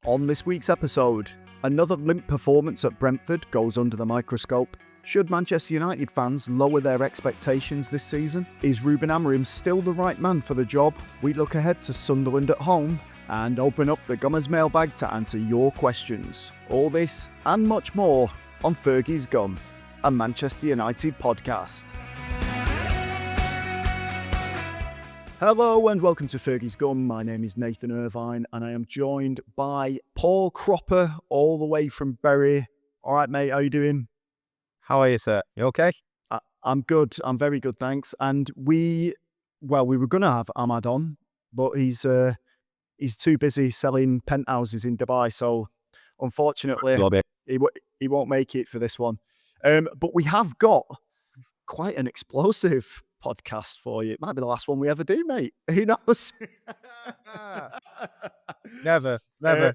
On this week's episode, another limp performance at Brentford goes under the microscope. Should Manchester United fans lower their expectations this season? Is Ruben Amorim still the right man for the job? We look ahead to Sunderland at home and open up the Gummers Mailbag to answer your questions. All this and much more on Fergie's Gum, a Manchester United podcast. Hello and welcome to Fergie's Gum. My name is Nathan Irvine and I am joined by Paul Cropper all the way from Bury. All right, mate, how you doing? How are you, sir? You okay? I'm good. I'm very good, thanks. And we were going to have Ahmad on, but he's too busy selling penthouses in Dubai. So unfortunately, he won't make it for this one. But we have got quite an explosive podcast for you. It might be the last one we ever do, mate. Who knows? Never.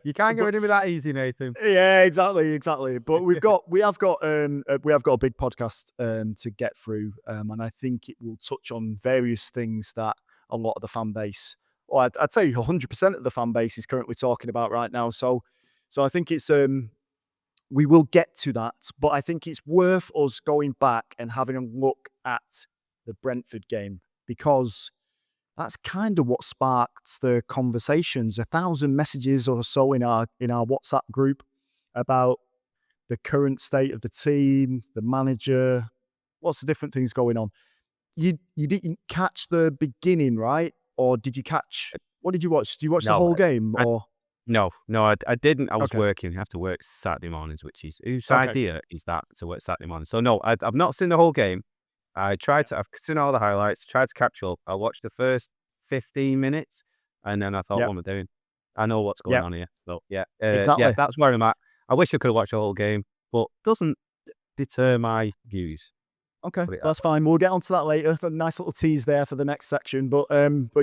You can't get rid of me that easy, Nathan. Yeah, exactly. But we have got a big podcast to get through, and I think it will touch on various things that a lot of the fan base, or I'd say 100% of the fan base is currently talking about right now. So I think it's we will get to that, but I think it's worth us going back and having a look at the Brentford game, because that's kind of what sparked the conversations. 1,000 messages or so in our WhatsApp group about the current state of the team, the manager, lots of different things going on. You didn't catch the beginning, right? Or did you catch? What did you watch? Did you watch the whole game? No, I didn't. I was Okay. working. I have to work Saturday mornings, which is whose idea is that to work Saturday morning? So no, I've not seen the whole game. I've seen all the highlights, tried to catch up. I watched the first 15 minutes and then I thought, what am I doing? I know what's going on here. So Exactly. yeah, that's where I'm at. I wish I could have watched the whole game, but doesn't deter my views. Okay, that's fine. We'll get onto that later. A nice little tease there for the next section, but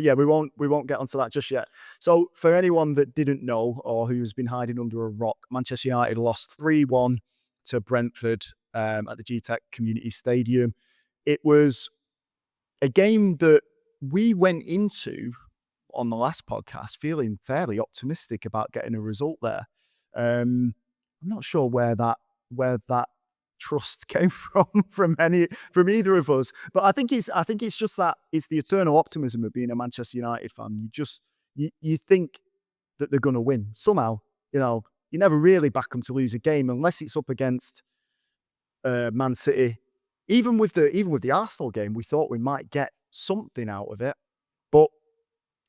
yeah, we won't get onto that just yet. So for anyone that didn't know or who's been hiding under a rock, Manchester United lost 3-1 to Brentford at the G-Tech Community Stadium. It was a game that we went into on the last podcast feeling fairly optimistic about getting a result there. I'm not sure where that trust came from either of us, but I think it's just that it's the eternal optimism of being a Manchester United fan. You think that they're going to win somehow. You never really back them to lose a game unless it's up against Man City. Even with the Arsenal game, we thought we might get something out of it, but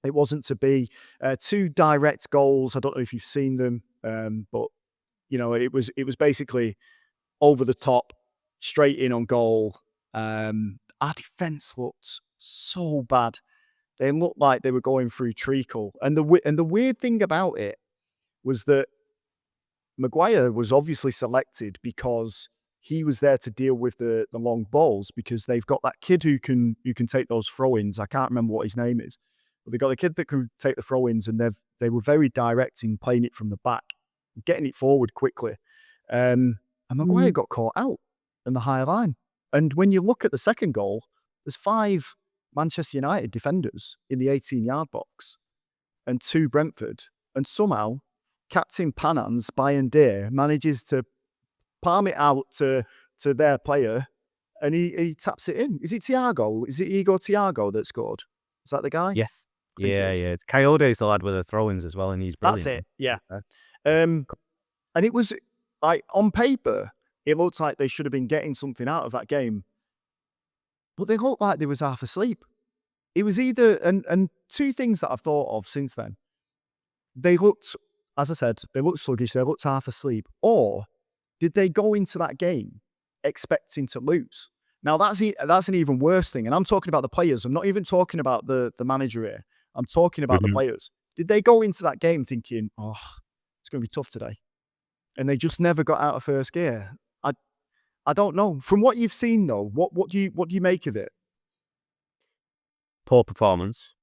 it wasn't to be. 2 direct goals. I don't know if you've seen them, but it was basically over the top, straight in on goal. Our defense looked so bad. They looked like they were going through treacle. And the weird thing about it was that Maguire was obviously selected because he was there to deal with the long balls, because they've got that kid who can take those throw-ins. I can't remember what his name is, but they've got the kid that can take the throw-ins, and they were very direct in playing it from the back, getting it forward quickly. And Maguire got caught out in the high line. And when you look at the second goal, there's 5 Manchester United defenders in the 18-yard box and 2 Brentford. And somehow, Captain Panans, Bayern Deer, manages to palm it out to their player, and he taps it in. Is it Thiago? Is it Igor Thiago that scored? Is that the guy? Yes. Yeah. It's Coyote's the lad with the throw-ins as well, and he's brilliant. That's it, yeah. And it was, like, on paper, it looked like they should have been getting something out of that game, but they looked like they was half asleep. It was either, and 2 things that I've thought of since then. They looked, as I said, they looked sluggish, they looked half asleep, or did they go into that game expecting to lose? Now, that's an even worse thing. And I'm talking about the players. I'm not even talking about the manager here. I'm talking about the players. Did they go into that game thinking, it's going to be tough today? And they just never got out of first gear? I don't know. From what you've seen, though, what do you make of it? Poor performance.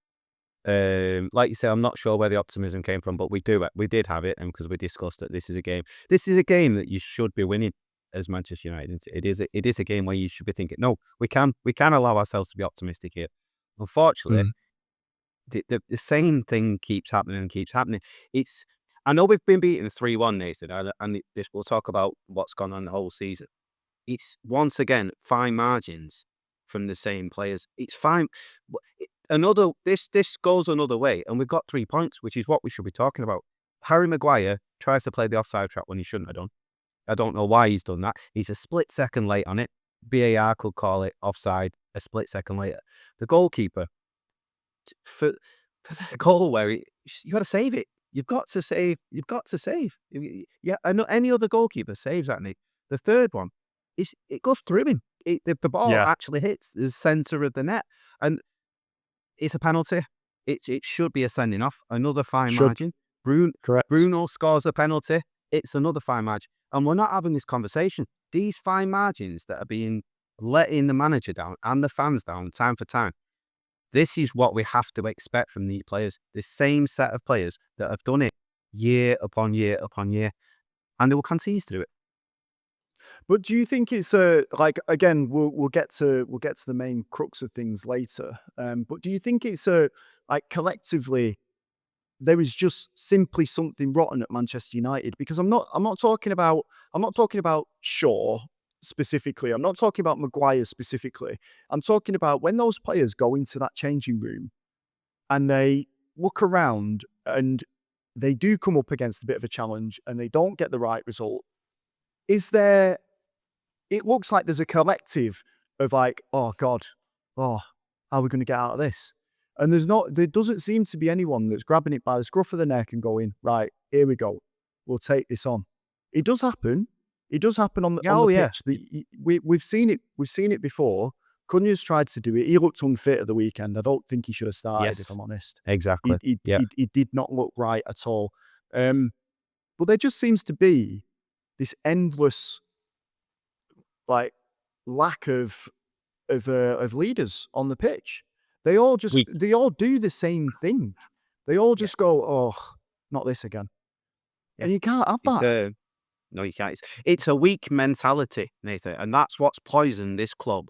Like you say, I'm not sure where the optimism came from, but we did have it, and because we discussed that this is a game that you should be winning as Manchester United. It is a game where you should be thinking, no, we can allow ourselves to be optimistic here. Unfortunately, the same thing keeps happening and keeps happening. I know we've been beaten 3-1, Nathan, and this we'll talk about what's gone on the whole season. It's once again fine margins from the same players. It's fine. This goes another way, and we've got 3 points, which is what we should be talking about. Harry Maguire tries to play the offside trap when he shouldn't have done. I don't know why he's done that. He's a split second late on it. VAR could call it offside a split second later. The goalkeeper, for the goal where you got to save it. You've got to save. You've got to save. Yeah, I know any other goalkeeper saves that. The third one, it goes through him. The ball Yeah. actually hits the centre of the net, and it's a penalty. It should be a sending off. Another fine margin. Correct. Bruno scores a penalty. It's another fine margin, and we're not having this conversation. These fine margins that are being letting the manager down and the fans down time for time. This is what we have to expect from these players. The same set of players that have done it year upon year upon year, and they will continue to do it. But do you think it's like, again, we'll get to the main crux of things later. But do you think it's like, collectively there is just simply something rotten at Manchester United? Because I'm not talking about Shaw specifically. I'm not talking about Maguire specifically. I'm talking about when those players go into that changing room and they look around and they do come up against a bit of a challenge and they don't get the right result. It looks like there's a collective of like, oh God, how are we going to get out of this? And there doesn't seem to be anyone that's grabbing it by the scruff of the neck and going, right, here we go. We'll take this on. It does happen. It does happen on the pitch. We've seen it. We've seen it before. Cunha's tried to do it. He looked unfit at the weekend. I don't think he should have started, if I'm honest. Exactly. He did not look right at all. But there just seems to be this endless like lack of leaders on the pitch. They all do the same thing. They all just go, oh, not this again. Yeah. And you can't have that. No, you can't. It's a weak mentality, Nathan, and that's what's poisoned this club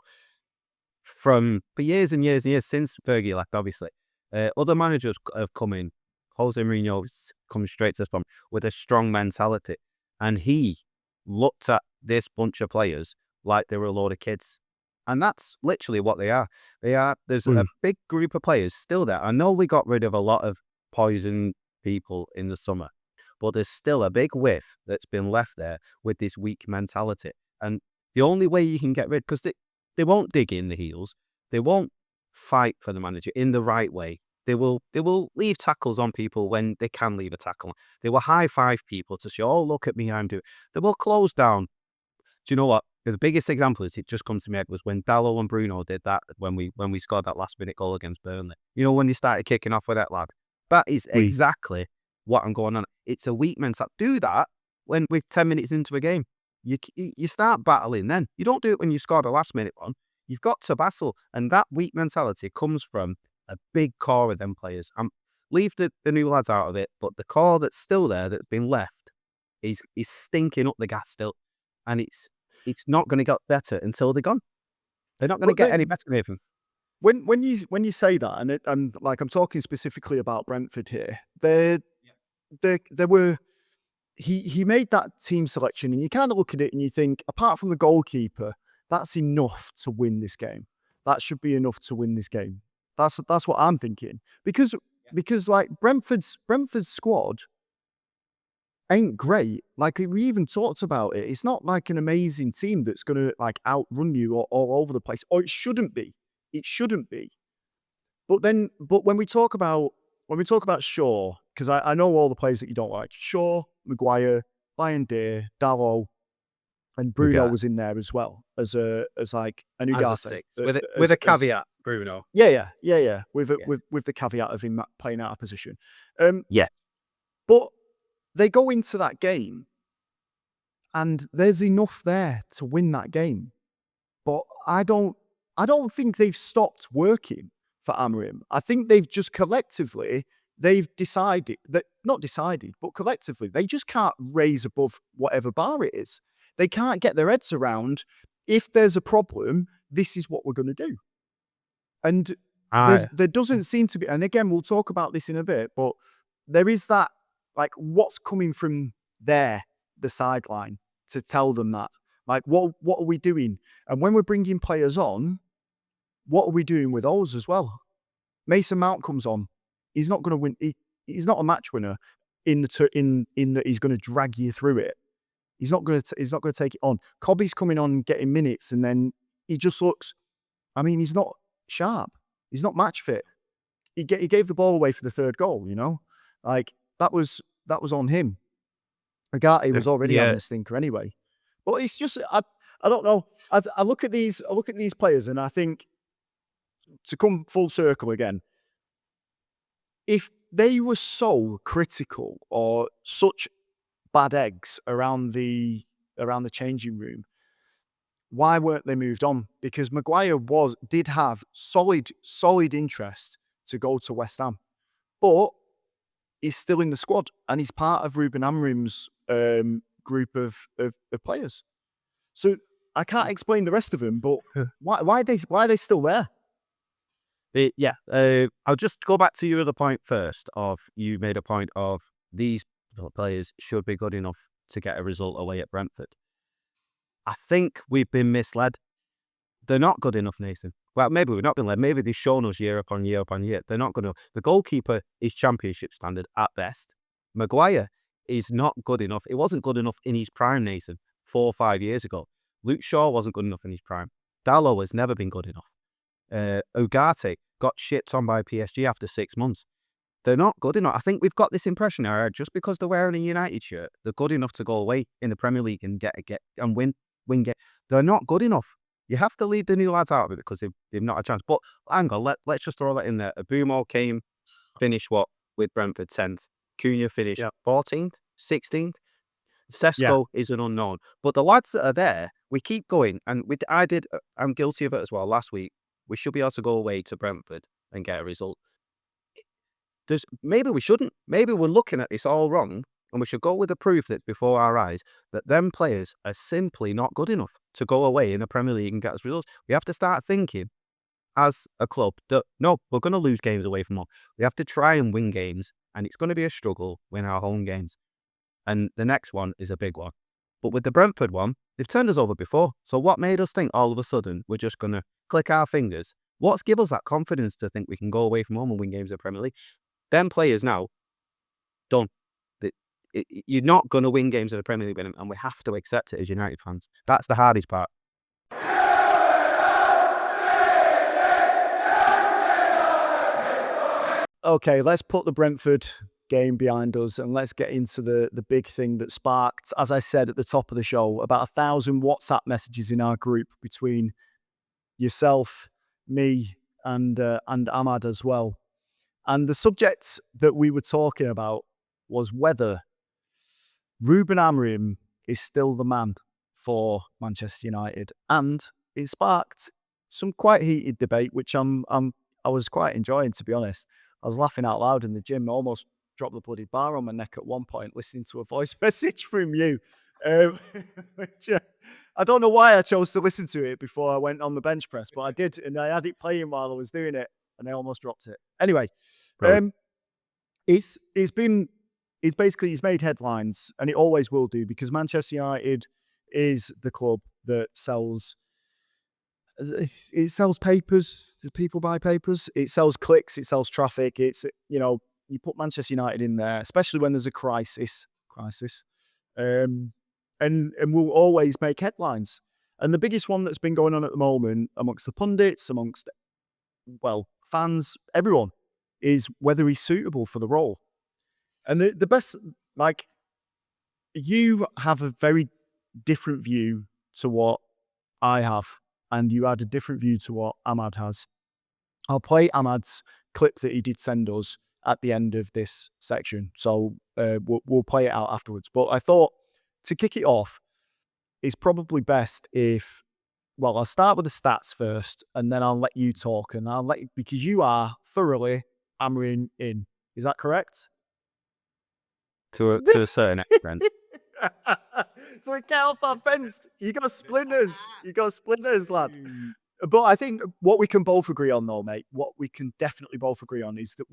for years and years and years since Fergie left, obviously. Other managers have come in. Jose Mourinho's come straight to this point with a strong mentality, and he looked at this bunch of players like they were a load of kids. And that's literally what they are. There's a big group of players still there. I know we got rid of a lot of poison people in the summer, but there's still a big whiff that's been left there with this weak mentality. And the only way you can get rid, because they won't dig in the heels, they won't fight for the manager in the right way. They will leave tackles on people when they can leave a tackle. They will high five people to show, oh, look at me, I'm doing. They will close down. Do you know what? The biggest example is, it just comes to me, was when Dalot and Bruno did that when we scored that last minute goal against Burnley. You know, when they started kicking off with that lad. That is exactly what I'm going on. It's a weak mentality. Do that when we're 10 minutes into a game. You start battling then. You don't do it when you scored a last minute one. You've got to battle. And that weak mentality comes from a big core of them players. Leave the new lads out of it, but the core that's still there, that's been left, is stinking up the gas still. And it's not going to get better until they're gone. They're not going to get any better, Nathan. When you say that, and I'm talking specifically about Brentford here, there were he made that team selection, and you kind of look at it and you think, apart from the goalkeeper, that's enough to win this game. That should be enough to win this game. That's what I'm thinking, because like Brentford's squad ain't great. Like, we even talked about it. It's not like an amazing team that's going to like outrun you all over the place. Or it shouldn't be. It shouldn't be. But when we talk about Shaw, because I know all the players that you don't like: Shaw, Maguire, Bayern, Dalot, and Bruno was in there as well as like a new guy with a caveat. Bruno. Yeah. With the caveat of him playing out of position. But they go into that game, and there's enough there to win that game. But I don't think they've stopped working for Amorim. I think they've just collectively, decided that, not decided, but collectively, they just can't raise above whatever bar it is. They can't get their heads around, if there's a problem, this is what we're going to do. And there doesn't seem to be, and again, we'll talk about this in a bit, but there is that Like, what's coming from there, the sideline, to tell them that? Like, what are we doing? And when we're bringing players on, what are we doing with those as well? Mason Mount comes on. He's not going to win. He's not a match winner in that he's going to drag you through it. He's not going to take it on. Cobby's coming on, getting minutes, and then he just looks. I mean, he's not sharp. He's not match fit. He gave the ball away for the third goal. Like that was on him. Agati was already on the stinker anyway. But it's just I don't know. I look at these players and I think, to come full circle again, if they were so critical or such bad eggs around the changing room, why weren't they moved on? Because Maguire did have solid interest to go to West Ham, but he's still in the squad and he's part of Ruben Amorim's group of players. So I can't explain the rest of them, but why are they still there? I'll just go back to your other point first. You made a point of these players should be good enough to get a result away at Brentford. I think we've been misled. They're not good enough, Nathan. Well, maybe we've not been led. Maybe they've shown us year upon year upon year. They're not good enough. The goalkeeper is championship standard at best. Maguire is not good enough. It wasn't good enough in his prime, Nathan, 4 or 5 years ago. Luke Shaw wasn't good enough in his prime. Dalot has never been good enough. Ugarte got shipped on by PSG after 6 months. They're not good enough. I think we've got this impression now, just because they're wearing a United shirt, they're good enough to go away in the Premier League and win game. They're not good enough. You have to lead the new lads out of it because they've not a chance. But hang on, let's just throw that in there. Abumo finished with Brentford 10th. Cunha finished 14th, 16th. Sesko is an unknown. But the lads that are there, we keep going. And I'm guilty of it as well last week. We should be able to go away to Brentford and get a result. Maybe we shouldn't. Maybe we're looking at this all wrong, and we should go with the proof that's before our eyes that them players are simply not good enough to go away in the Premier League and get us results. We have to start thinking as a club that, no, we're going to lose games away from home. We have to try and win games, and it's going to be a struggle win our home games. And the next one is a big one. But with the Brentford one, they've turned us over before. So what made us think all of a sudden we're just going to click our fingers? What's given us that confidence to think we can go away from home and win games in the Premier League? Them players now, done. You're not going to win games in the Premier League with them, and we have to accept it as United fans. That's the hardest part. Okay, let's put the Brentford game behind us and let's get into the big thing that sparked, as I said at the top of the show, about 1,000 WhatsApp messages in our group between yourself, me, and Ahmad as well. And the subject that we were talking about was whether Ruben Amorim is still the man for Manchester United, and it sparked some quite heated debate, which I was quite enjoying, to be honest. I was laughing out loud in the gym. I almost dropped the bloody bar on my neck at one point listening to a voice message from you. Which, I don't know why I chose to listen to it before I went on the bench press, but I did, and I had it playing while I was doing it, and I almost dropped it. Anyway, he's made headlines, and it always will do, because Manchester United is the club that sells papers. Do people buy papers? It sells clicks. It sells traffic. It's, you put Manchester United in there, especially when there's a crisis, and we'll always make headlines. And the biggest one that's been going on at the moment amongst the pundits, amongst, fans, everyone, is whether he's suitable for the role. And the best, you have a very different view to what I have, and you had a different view to what Ahmad has. I'll play Ahmad's clip that he did send us at the end of this section, so we'll play it out afterwards. But I thought, to kick it off, it's probably best if, I'll start with the stats first, and then I'll let you talk, and because you are thoroughly Amorim in. Is that correct? To a certain extent. So get off our fence. You got splinters. Lad. But I think what we can both agree on, though, mate, what we can definitely both agree on is that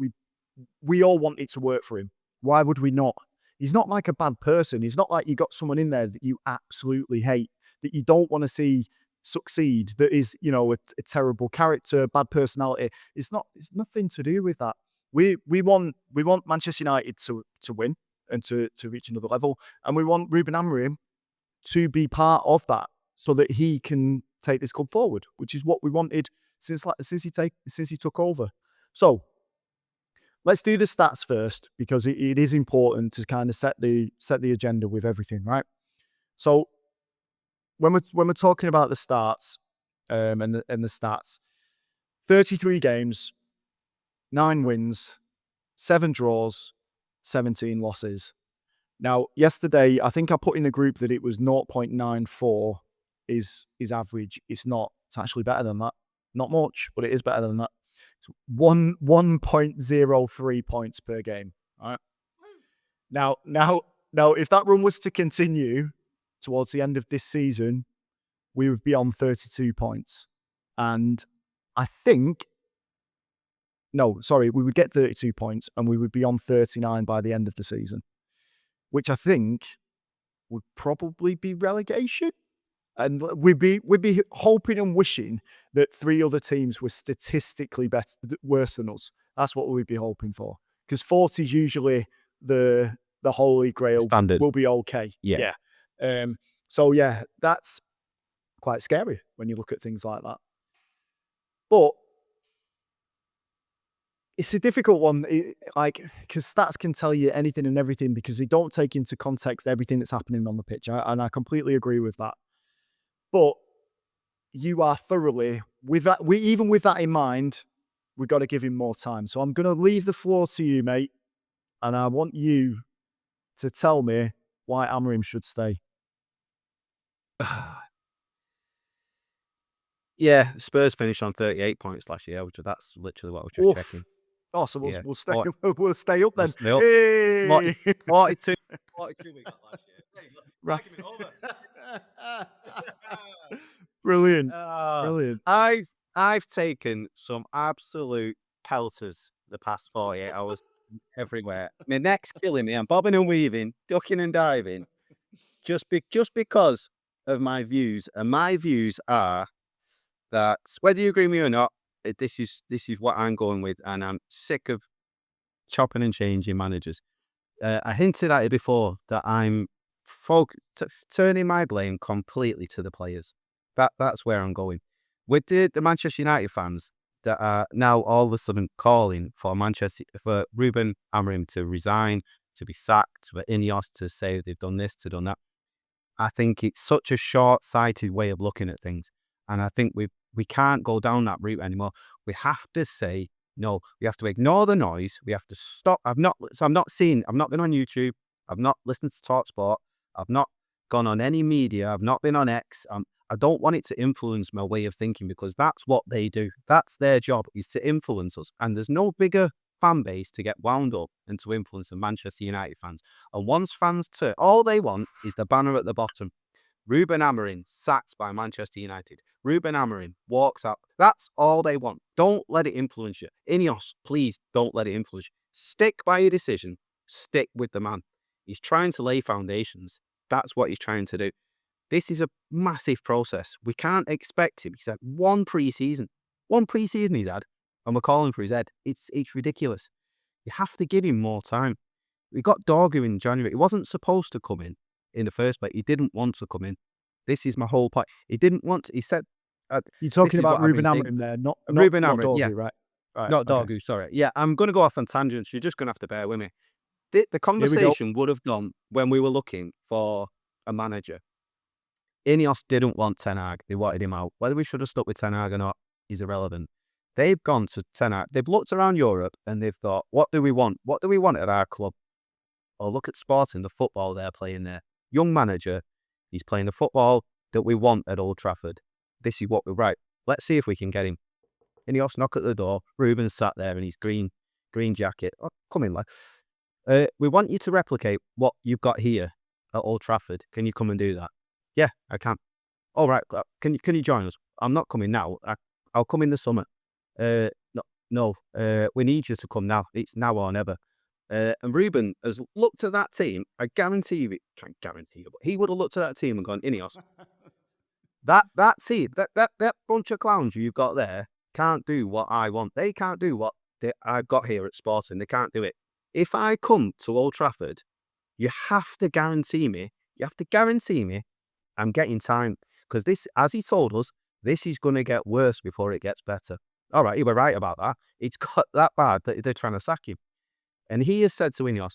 we all want it to work for him. Why would we not? He's not like a bad person. He's not like you got someone in there that you absolutely hate, that you don't want to see succeed, that is, a terrible character, bad personality. It's nothing to do with that. We want Manchester United to win and to reach another level. And we want Ruben Amorim to be part of that so that he can take this club forward, which is what we wanted since he took over. So let's do the stats first, because it is important to kind of set the agenda with everything, right? So when we're talking about the starts and the stats, 33 games, 9 wins, 7 draws, 17 losses. Now, yesterday, I think I put in the group that it was 0.94 is average. It's not. It's actually better than that. Not much, but it is better than that. It's 1.03 points per game. All right. Now, if that run was to continue towards the end of this season, we would be on 32 points. And I think, we would get 32 points and we would be on 39 by the end of the season, which I think would probably be relegation. And we'd be hoping and wishing that 3 other teams were statistically worse than us. That's what we'd be hoping for. Because 40 is usually the holy grail. Standard. We'll be okay. Yeah. So yeah, that's quite scary when you look at things like that. But it's a difficult one, because stats can tell you anything and everything because they don't take into context everything that's happening on the pitch. And I completely agree with that. But you are thoroughly, with that, even with that in mind, we've got to give him more time. So I'm going to leave the floor to you, mate. And I want you to tell me why Amorim should stay. Yeah, Spurs finished on 38 points last year, which that's literally what I was just checking. Oh, so we'll Yeah. stay up then. Stay up. Hey! 42 we got last year. Hey, look, Right. argument over. Brilliant. Brilliant. I've taken some absolute pelters the past 48 hours everywhere. My neck's killing me. I'm bobbing and weaving, ducking and diving, just because of my views. And my views are that whether you agree with me or not, this is what I'm going with, and I'm sick of chopping and changing managers. I hinted at it before that I'm turning my blame completely to the players. That's where I'm going. With the Manchester United fans that are now all of a sudden calling for Ruben Amorim to resign, to be sacked, for Ineos to say they've done this, to done that. I think it's such a short-sighted way of looking at things, and I think we can't go down that route anymore. We have to say no. We have to ignore the noise. We have to stop. I'm not going on YouTube. I've not listened to TalkSport. I've not gone on any media. I've not been on X. I don't want it to influence my way of thinking, because that's what they do. That's their job, is to influence us. And there's no bigger fan base to get wound up and to influence the Manchester United fans. And once fans turn, all they want is the banner at the bottom. Ruben Amorim sacked by Manchester United. Ruben Amorim walks out. That's all they want. Don't let it influence you. Ineos, please don't let it influence you. Stick by your decision. Stick with the man. He's trying to lay foundations. That's what he's trying to do. This is a massive process. We can't expect him. He's had one pre-season he's had, and we're calling for his head. It's ridiculous. You have to give him more time. We got Dorgu in January. He wasn't supposed to come in the first place. He didn't want to come in. This is my whole point. He didn't want to. He said... You're talking about Ruben Amorim there, not Ruben Amorim, Dorgu, yeah. Right. Not Dorgu, sorry. Yeah, I'm going to go off on tangents. You're just going to have to bear with me. The conversation would have gone when we were looking for a manager. Ineos didn't want Ten Hag. They wanted him out. Whether we should have stuck with Ten Hag or not is irrelevant. They've gone to Ten Hag. They've looked around Europe and they've thought, what do we want? What do we want at our club? Or look at Sporting, the football they're playing there. Young manager, he's playing the football that we want at Old Trafford. This is what we're right. Let's see if we can get him. Ineos knock at the door. Ruben's sat there in his green jacket. Oh, come in, lad. We want you to replicate what you've got here at Old Trafford. Can you come and do that? Yeah, I can. All right. Can you join us? I'm not coming now. I'll come in the summer. No. We need you to come now. It's now or never. And Ruben has looked at that team. I guarantee you, can't guarantee you, but he would have looked at that team and gone, Ineos, that team, that bunch of clowns you've got there can't do what I want. They can't do what I've got here at Sporting. They can't do it. If I come to Old Trafford, you have to guarantee me. I'm getting time. Because this, as he told us, this is going to get worse before it gets better. All right, you were right about that. It's got that bad that they're trying to sack him. And he has said to Ineos,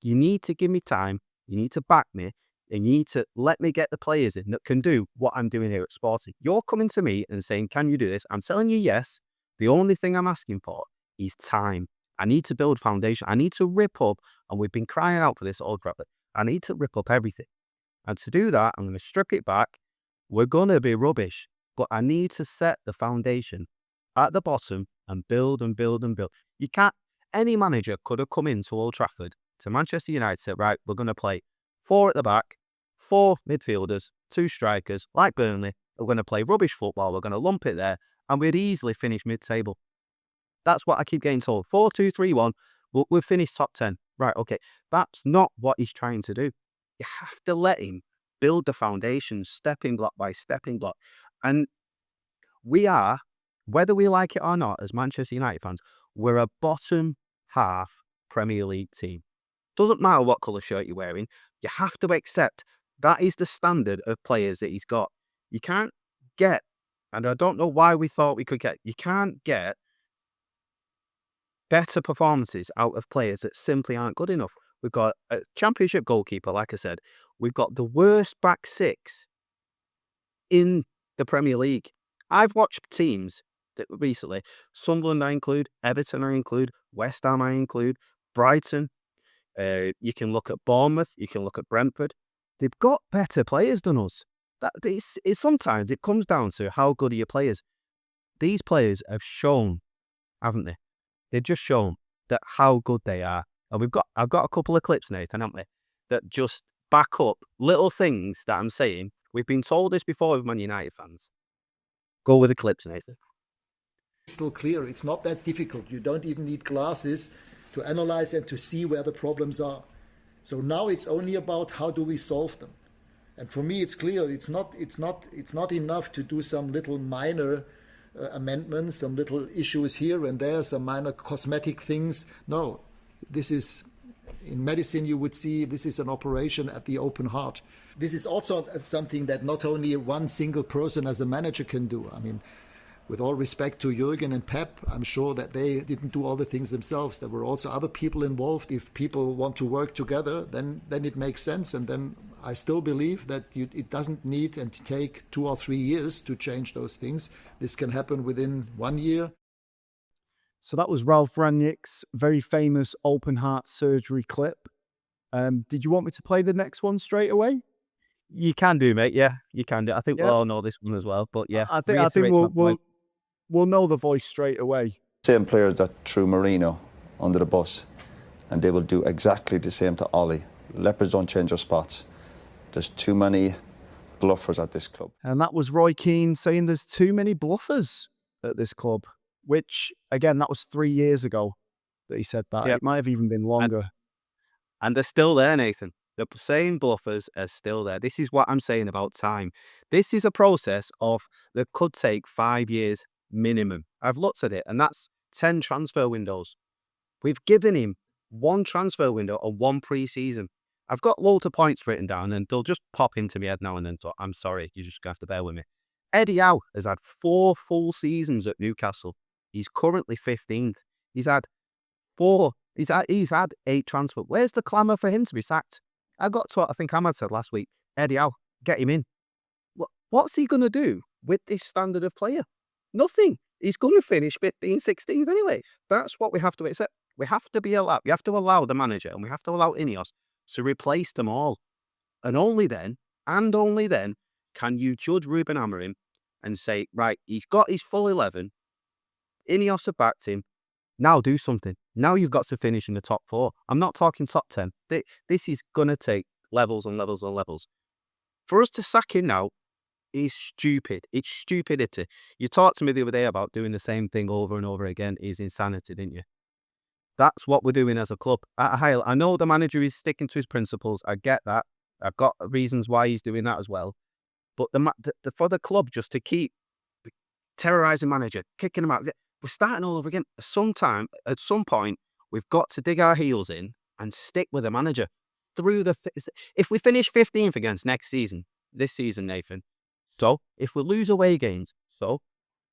you need to give me time, you need to back me, and you need to let me get the players in that can do what I'm doing here at Sporting. You're coming to me and saying, can you do this? I'm telling you yes. The only thing I'm asking for is time. I need to build foundation. I need to rip up, and we've been crying out for this all crap. I need to rip up everything. And to do that, I'm going to strip it back. We're going to be rubbish, but I need to set the foundation at the bottom and build and build and build. You can't, any manager could have come into Old Trafford to Manchester United and said, right, we're going to play 4 at the back, 4 midfielders, 2 strikers, like Burnley. We're going to play rubbish football. We're going to lump it there, and we'd easily finish mid-table. That's what I keep getting told. 4-2-3-1, we'll finish top 10. Right, okay. That's not what he's trying to do. You have to let him build the foundation, stepping block by stepping block. And we are, whether we like it or not, as Manchester United fans, we're a bottom half Premier League team. Doesn't matter what colour shirt you're wearing, you have to accept that is the standard of players that he's got. You can't get, and I don't know why we thought we could get, you can't get better performances out of players that simply aren't good enough. We've got a championship goalkeeper, like I said. We've got the worst back 6 in the Premier League. I've watched teams that recently, Sunderland I include, Everton I include, West Ham I include, Brighton. You can look at Bournemouth, you can look at Brentford. They've got better players than us. Sometimes it comes down to how good are your players. These players have shown, haven't they? They've just shown that how good they are. And I've got a couple of clips, Nathan, haven't we, that just back up little things that I'm saying. We've been told this before with Man United fans. Go with the clips, Nathan. It's still clear. It's not that difficult. You don't even need glasses to analyze and to see where the problems are. So now it's only about how do we solve them. And for me, it's clear. It's not enough to do some little minor amendments, some little issues here and there, some minor cosmetic things. No, this is, in medicine you would see, this is an operation at the open heart. This is also something that not only one single person as a manager can do. I mean, with all respect to Jürgen and Pep, I'm sure that they didn't do all the things themselves. There were also other people involved. If people want to work together, then it makes sense. And then I still believe that it doesn't need and take 2 or 3 years to change those things. This can happen within 1 year. So that was Ralph Rangnick's very famous open heart surgery clip. Did you want me to play the next one straight away? You can do, mate. Yeah, you can do. I think we'll all know this one as well. But yeah, I think we'll know the voice straight away. Same players that threw Marino under the bus, and they will do exactly the same to Ollie. Leopards don't change their spots. There's too many bluffers at this club. And that was Roy Keane saying there's too many bluffers at this club, which, again, that was 3 years ago that he said that. Yep. It might have even been longer. And they're still there, Nathan. The same bluffers are still there. This is what I'm saying about time. This is a process that could take 5 years minimum. I've looked at it, and that's 10 transfer windows. We've given him 1 transfer window and 1 pre-season. I've got loads of points written down, and they'll just pop into my head now and then. So I'm sorry, you're just going to have to bear with me. Eddie Howe has had 4 full seasons at Newcastle. He's currently 15th. He's had 8 transfers. Where's the clamour for him to be sacked? I got to what I think Ahmad said last week. Eddie Howe, get him in. What's he going to do with this standard of player? Nothing. He's going to finish 15th, 16th anyway. That's what we have to accept. We have to allow the manager, and we have to allow Ineos to replace them all. And only then, can you judge Ruben Amorim and say, right, he's got his full 11. Ineos have backed him. Now do something. Now you've got to finish in the top 4. I'm not talking top 10. This is going to take levels and levels and levels. For us to sack him now is stupid. It's stupidity. You talked to me the other day about doing the same thing over and over again is insanity, didn't you? That's what we're doing as a club. I know the manager is sticking to his principles. I get that. I've got reasons why he's doing that as well. But for the club just to keep terrorising manager, kicking him out, we're starting all over again. At some point, we've got to dig our heels in and stick with the manager through if we finish 15th against this season, Nathan. So if we lose away games, so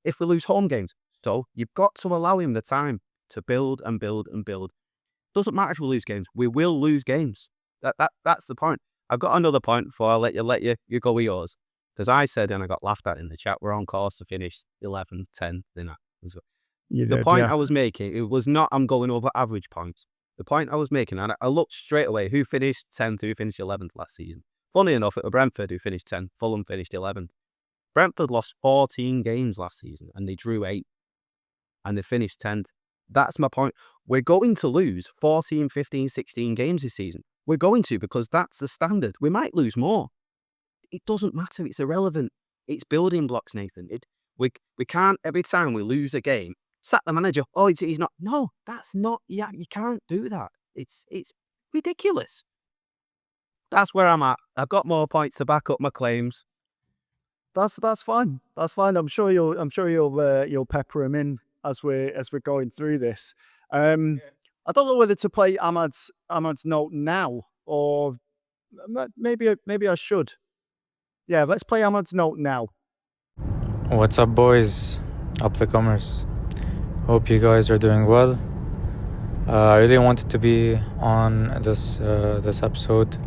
if we lose home games, so you've got to allow him the time to build and build and build. Doesn't matter if we lose games. We will lose games. That's the point. I've got another point before I let you go with yours. Because I said, and I got laughed at in the chat, we're on course to finish 11, 10. The point I was making, it was not I'm going over average points. The point I was making, and I looked straight away, who finished 10th, who finished 11th last season. Funny enough, it was Brentford who finished 10th, Fulham finished 11th. Brentford lost 14 games last season, and they drew 8. And they finished 10th. That's my point. We're going to lose 14, 15, 16 games this season. We're going to, because that's the standard. We might lose more. It doesn't matter. It's irrelevant. It's building blocks, Nathan. We can't, every time we lose a game, sack the manager. Oh, he's not. No, that's not. Yeah, you can't do that. It's ridiculous. That's where I'm at. I've got more points to back up my claims. That's fine. That's fine. I'm sure you'll pepper him in as we're going through this. I don't know whether to play Ahmad's note now, or maybe I should. Yeah, let's play Ahmad's note now. What's up, boys? Up the comers. Hope you guys are doing well. I really wanted to be on this episode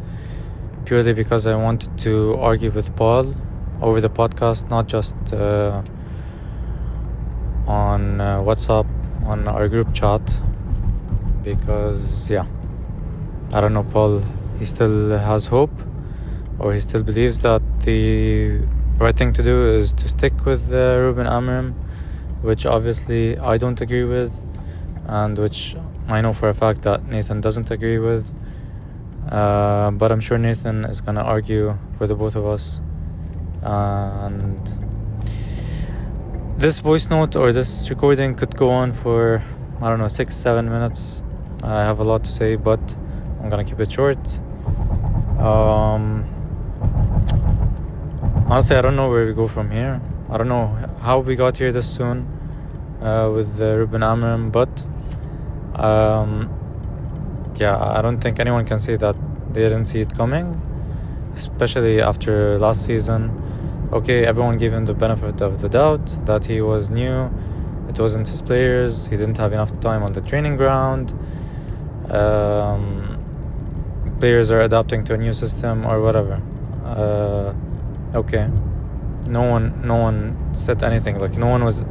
purely because I wanted to argue with Paul over the podcast, not just on WhatsApp, on our group chat. Because, I don't know, Paul, he still has hope, or he still believes that the right thing to do is to stick with Ruben Amorim, which obviously I don't agree with, and which I know for a fact that Nathan doesn't agree with. But I'm sure Nathan is going to argue for the both of us. And this voice note or this recording could go on for, 6-7 minutes. I have a lot to say, but I'm going to keep it short. Honestly, I don't know where we go from here. I don't know how we got here this soon with Ruben Amorim, but I don't think anyone can say that they didn't see it coming, especially after last season. Okay, everyone gave him the benefit of the doubt that he was new, it wasn't his players, he didn't have enough time on the training ground, players are adapting to a new system or whatever. Okay, no one said anything. Like, no one was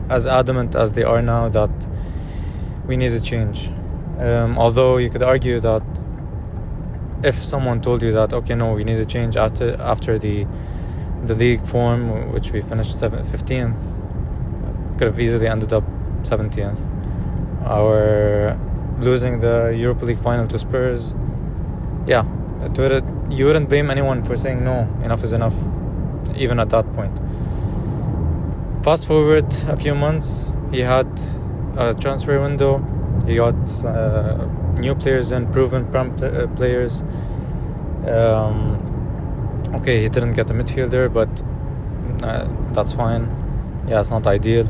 as adamant as they are now that we need a change. Although you could argue that if someone told you that, okay, no, we need a change after the league form, which we finished 15th, could have easily ended up 17th, or losing the Europa League final to Spurs. You wouldn't blame anyone for saying no, enough is enough, even at that point. Fast forward a few months, he had a transfer window, he got new players in, proven players. Okay, he didn't get a midfielder, but that's fine. It's not ideal.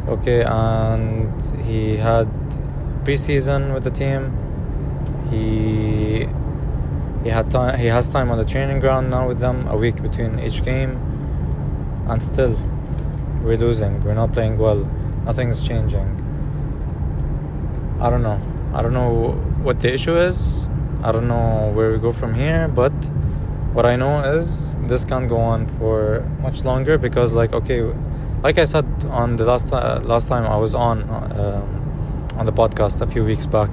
Okay, and he had pre-season with the team. He has time on the training ground now with them, a week between each game, and still we're losing. We're not playing well. Nothing's changing. I don't know what the issue is. I don't know where we go from here, but what I know is this can't go on for much longer, because like I said on the last time I was on the podcast a few weeks back,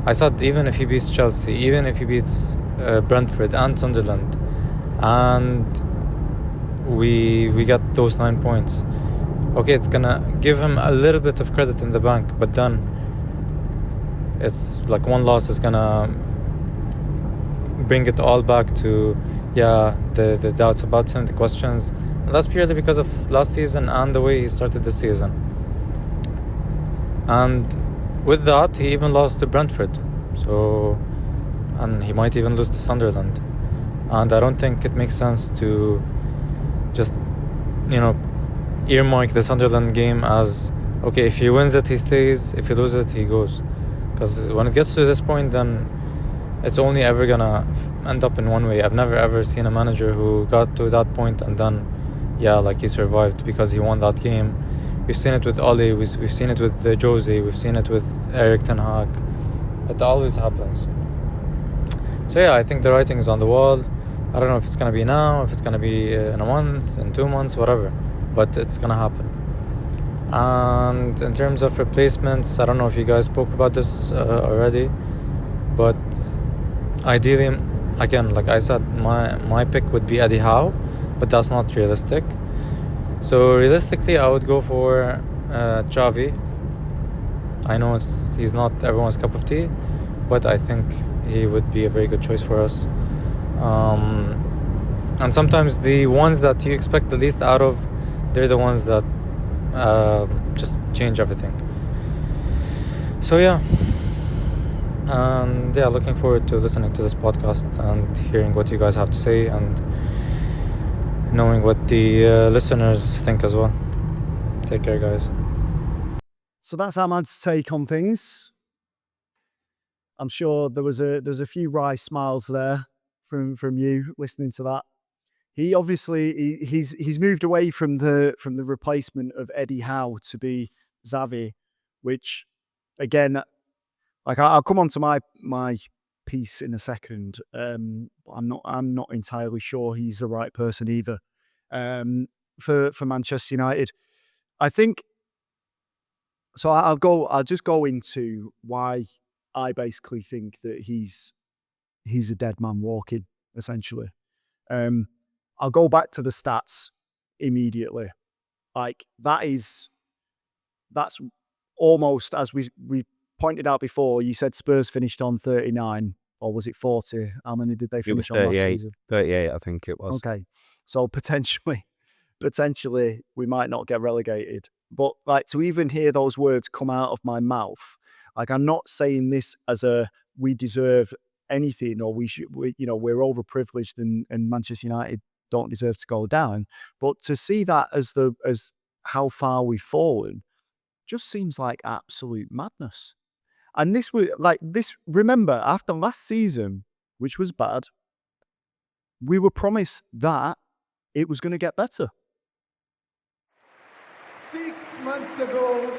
I said even if he beats Chelsea, even if he beats Brentford and Sunderland, and we get those 9 points, okay, it's gonna give him a little bit of credit in the bank, but then it's like one loss is gonna bring it all back to the doubts about him, the questions, and that's purely because of last season and the way he started the season. And with that, he even lost to Brentford. So, and he might even lose to Sunderland. And I don't think it makes sense to just, earmark the Sunderland game as, okay, if he wins it, he stays. If he loses it, he goes. Because when it gets to this point, then it's only ever gonna end up in one way. I've never ever seen a manager who got to that point and then, he survived because he won that game. We've seen it with Oli, we've seen it with Jose, we've seen it with Erik ten Hag. It always happens. So I think the writing is on the wall. I don't know if it's gonna be now, if it's gonna be in a month, in 2 months, whatever. But it's gonna happen. And in terms of replacements, I don't know if you guys spoke about this already, but ideally, again, like I said, my pick would be Eddie Howe, but that's not realistic. So realistically, I would go for Xavi. I know he's not everyone's cup of tea, but I think he would be a very good choice for us. And sometimes the ones that you expect the least out of, they're the ones that just change everything. So and looking forward to listening to this podcast and hearing what you guys have to say and knowing what the listeners think as well. Take care, guys. So that's our man's take on things. I'm sure there was a few wry smiles there from you listening to that. He obviously he's moved away from the replacement of Eddie Howe to be Xavi, which again, like I'll come on to my piece in a second. I'm not entirely sure he's the right person either. For Manchester United, I think. So I'll just go into why I basically think that he's a dead man walking, essentially. I'll go back to the stats immediately. Like that's almost, as we pointed out before, you said Spurs finished on 39, or was it 40? How many did they finish on last season? 38, I think it was. Okay. So potentially we might not get relegated. But like to even hear those words come out of my mouth, like I'm not saying this as we deserve anything or we're overprivileged and Manchester United don't deserve to go down. But to see that as how far we've fallen just seems like absolute madness. And this was remember, after last season, which was bad, we were promised that it was going to get better. 6 months ago,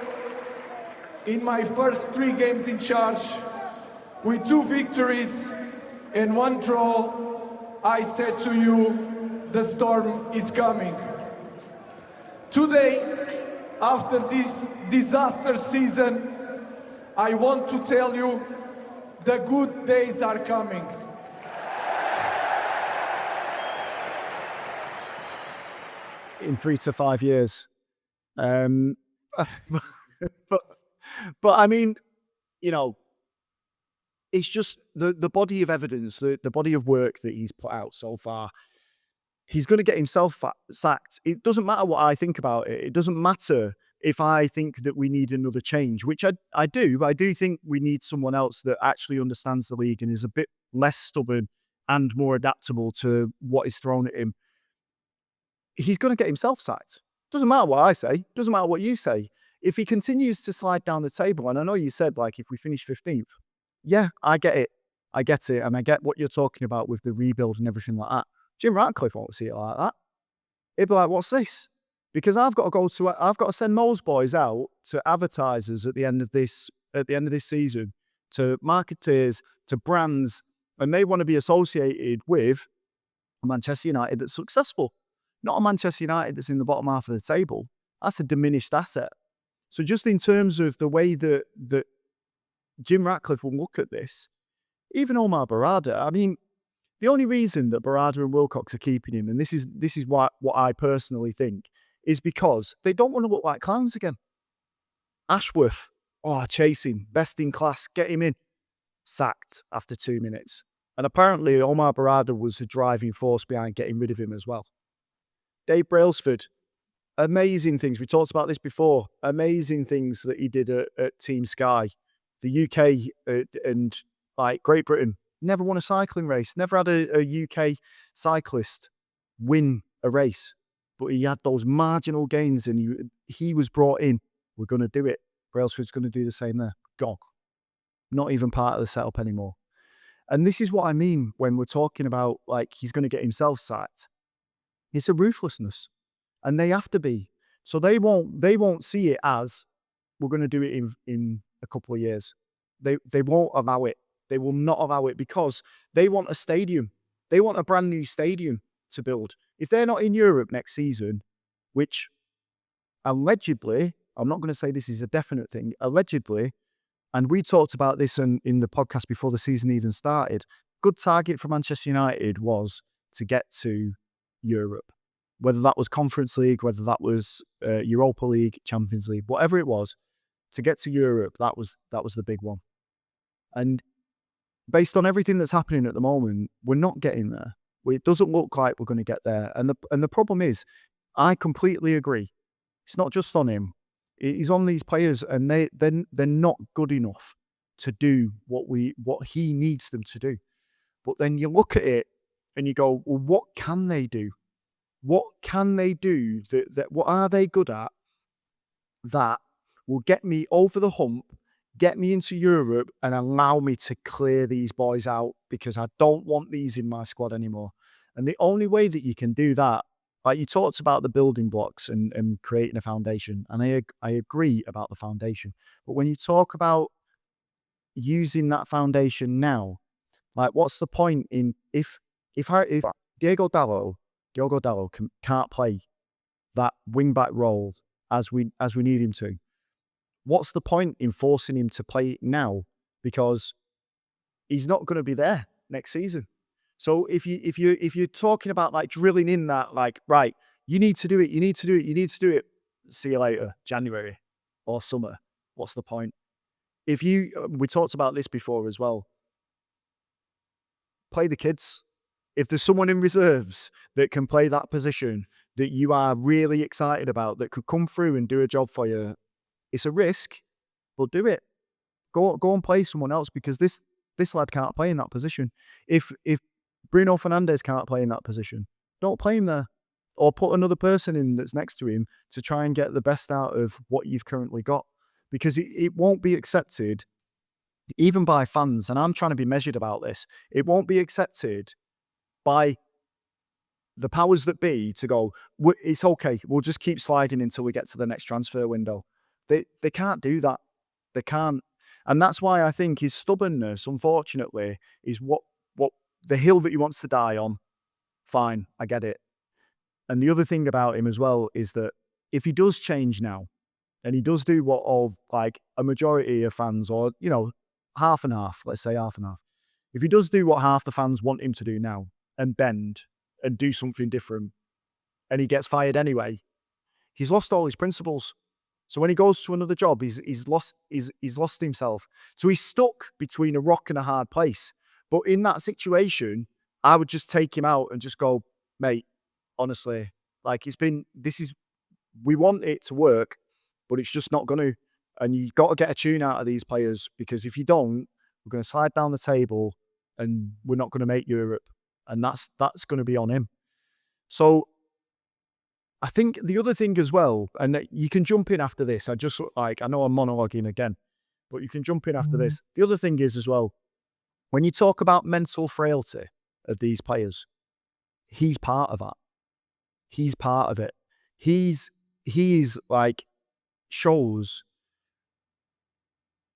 in my first 3 games in charge, with 2 victories and 1 draw, I said to you, the storm is coming. Today, after this disaster season, I want to tell you the good days are coming. In 3 to 5 years. But I mean, it's just the body of evidence, the body of work that he's put out so far. He's going to get himself sacked. It doesn't matter what I think about it. It doesn't matter if I think that we need another change, which I do. I do think we need someone else that actually understands the league and is a bit less stubborn and more adaptable to what is thrown at him. He's going to get himself sacked. Doesn't matter what I say. Doesn't matter what you say. If he continues to slide down the table, and I know you said, if we finish 15th, yeah, I get it. I get it. And I get what you're talking about with the rebuild and everything like that. Jim Ratcliffe won't see it like that. He'd be like, what's this? Because I've got to send those boys out to advertisers at the end of this season, to marketeers, to brands, and they want to be associated with a Manchester United that's successful. Not a Manchester United that's in the bottom half of the table. That's a diminished asset. So just in terms of the way that Jim Ratcliffe will look at this, even Omar Barada, I mean, the only reason that Barada and Wilcox are keeping him, and this is what I personally think, is because they don't want to look like clowns again. Ashworth, chase him, best in class, get him in. Sacked after 2 minutes. And apparently Omar Barada was a driving force behind getting rid of him as well. Dave Brailsford, amazing things. We talked about this before. Amazing things that he did at Team Sky. the UK and like Great Britain never won a cycling race, never had a UK cyclist win a race, but he had those marginal gains and he was brought in. We're going to do it. Brailsford's going to do the same there. Gone. Not even part of the setup anymore. And this is what I mean when we're talking about like he's going to get himself sacked. It's a ruthlessness, and they have to be. So they won't see it as we're going to do it in a couple of years. They won't allow it. They will not allow it because they want a stadium. They want a brand new stadium to build. If they're not in Europe next season, which allegedly, I'm not going to say this is a definite thing, allegedly, and we talked about this in the podcast before the season even started, good target for Manchester United was to get to Europe. Whether that was Conference League, whether that was Europa League, Champions League, whatever it was, to get to Europe, that was the big one. And based on everything that's happening at the moment, we're not getting there. It doesn't look like we're going to get there. And the problem is, I completely agree. It's not just on him. He's on these players, and they're not good enough to do what he needs them to do. But then you look at it and you go, well, what can they do? What can they do? What are they good at that will get me over the hump, get me into Europe, and allow me to clear these boys out, because I don't want these in my squad anymore. And the only way that you can do that, like you talked about the building blocks and creating a foundation, and I agree about the foundation. But when you talk about using that foundation now, like what's the point in if Diogo Dalot can't play that wing back role as we need him to? What's the point in forcing him to play it now? Because he's not going to be there next season. So if you're talking about like drilling in that, like, right, you need to do it. See you later, January or summer. What's the point? We talked about this before as well. Play the kids. If there's someone in reserves that can play that position that you are really excited about, that could come through and do a job for you, it's a risk, but do it. Go and play someone else, because this lad can't play in that position. If Bruno Fernandes can't play in that position, don't play him there. Or put another person in that's next to him to try and get the best out of what you've currently got. Because it won't be accepted, even by fans, and I'm trying to be measured about this, it won't be accepted by the powers that be to go, it's okay, we'll just keep sliding until we get to the next transfer window. They can't do that. They can't. And that's why I think his stubbornness, unfortunately, is what the hill that he wants to die on. Fine, I get it. And the other thing about him as well is that if he does change now, and he does do what all like a majority of fans, or half and half, let's say half and half. If he does do what half the fans want him to do now and bend and do something different, and he gets fired anyway, he's lost all his principles. So when he goes to another job, he's lost himself. So he's stuck between a rock and a hard place. But in that situation, I would just take him out and just go, mate, honestly, like we want it to work, but it's just not going to. And you've got to get a tune out of these players, because if you don't, we're going to slide down the table and we're not going to make Europe. And that's going to be on him. So I think the other thing as well, and you can jump in after this, I know I'm monologuing again, but you can jump in after this. The other thing is as well, when you talk about mental frailty of these players, he's part of that. He's part of it. He's like,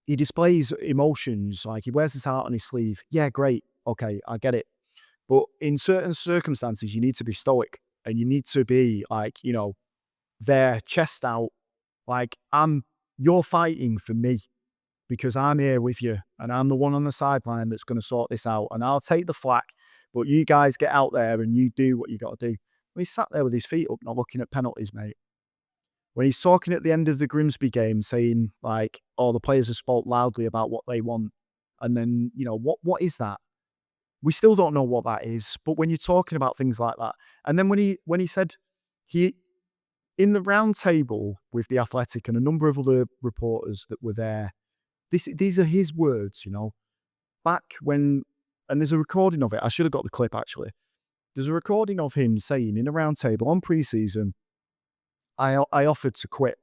he displays emotions, like he wears his heart on his sleeve. Yeah, great. Okay, I get it. But in certain circumstances, you need to be stoic, and you need to be like, there, chest out, like you're fighting for me because I'm here with you and I'm the one on the sideline that's going to sort this out, and I'll take the flak, but you guys get out there and you do what you got to do. Well, he sat there with his feet up, not looking at penalties, mate. When he's talking at the end of the Grimsby game, saying like, "Oh, the players have spoke loudly about what they want," and then what is that? We still don't know what that is. But when you're talking about things like that, and then when he said in the round table with the Athletic and a number of other reporters that were there, these are his words, back when, and there's a recording of it. I should have got the clip actually. There's a recording of him saying in a round table on pre-season, I offered to quit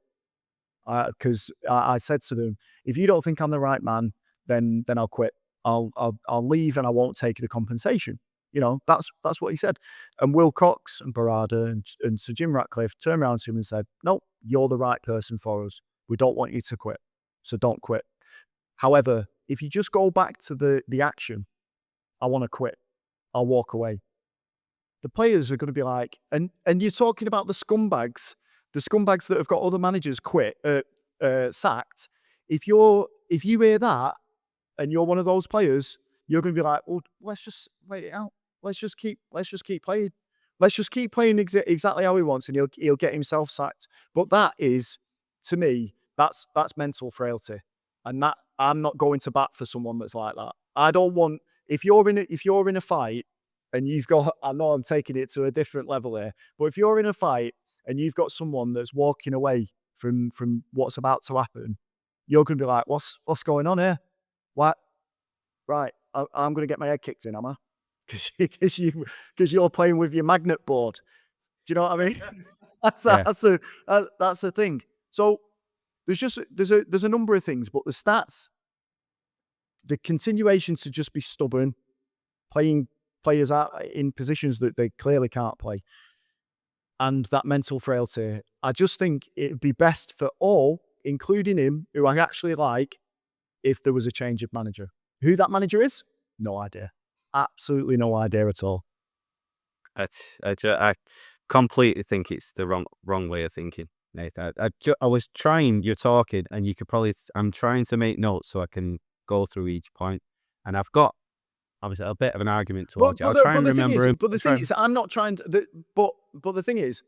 because I said to them, if you don't think I'm the right man, then I'll quit. I'll leave and I won't take the compensation. That's what he said. And Will Cox and Barada and Sir Jim Ratcliffe turned around to him and said, no, you're the right person for us. We don't want you to quit. So don't quit. However, if you just go back to the action, I want to quit. I'll walk away. The players are going to be like, and you're talking about the scumbags that have got other managers sacked. If you hear that and you're one of those players, you're going to be like, well, let's just wait it out. Let's just keep playing. Let's just keep playing exactly how he wants, and he'll get himself sacked. But that is, to me, that's mental frailty, and that I'm not going to bat for someone that's like that. I don't want, if you're in a fight and you've got, I know I'm taking it to a different level here, but if you're in a fight and you've got someone that's walking away from what's about to happen, you're going to be like, what's going on here? What? Right, I'm going to get my head kicked in, am I? Because you're playing with your magnet board. Do you know what I mean? That's the thing. So there's a number of things, but the stats, the continuation to just be stubborn, playing players out in positions that they clearly can't play, and that mental frailty. I just think it would be best for all, including him, who I actually like, if there was a change of manager. Who that manager is? No idea. Absolutely no idea at all. I completely think it's the wrong way of thinking, Nathan. I was trying, you're talking, and you could probably, I'm trying to make notes so I can go through each point. And I've got, obviously, a bit of an argument towards you. I'll try and remember him. But the thing is, I'm not trying to, but the thing is,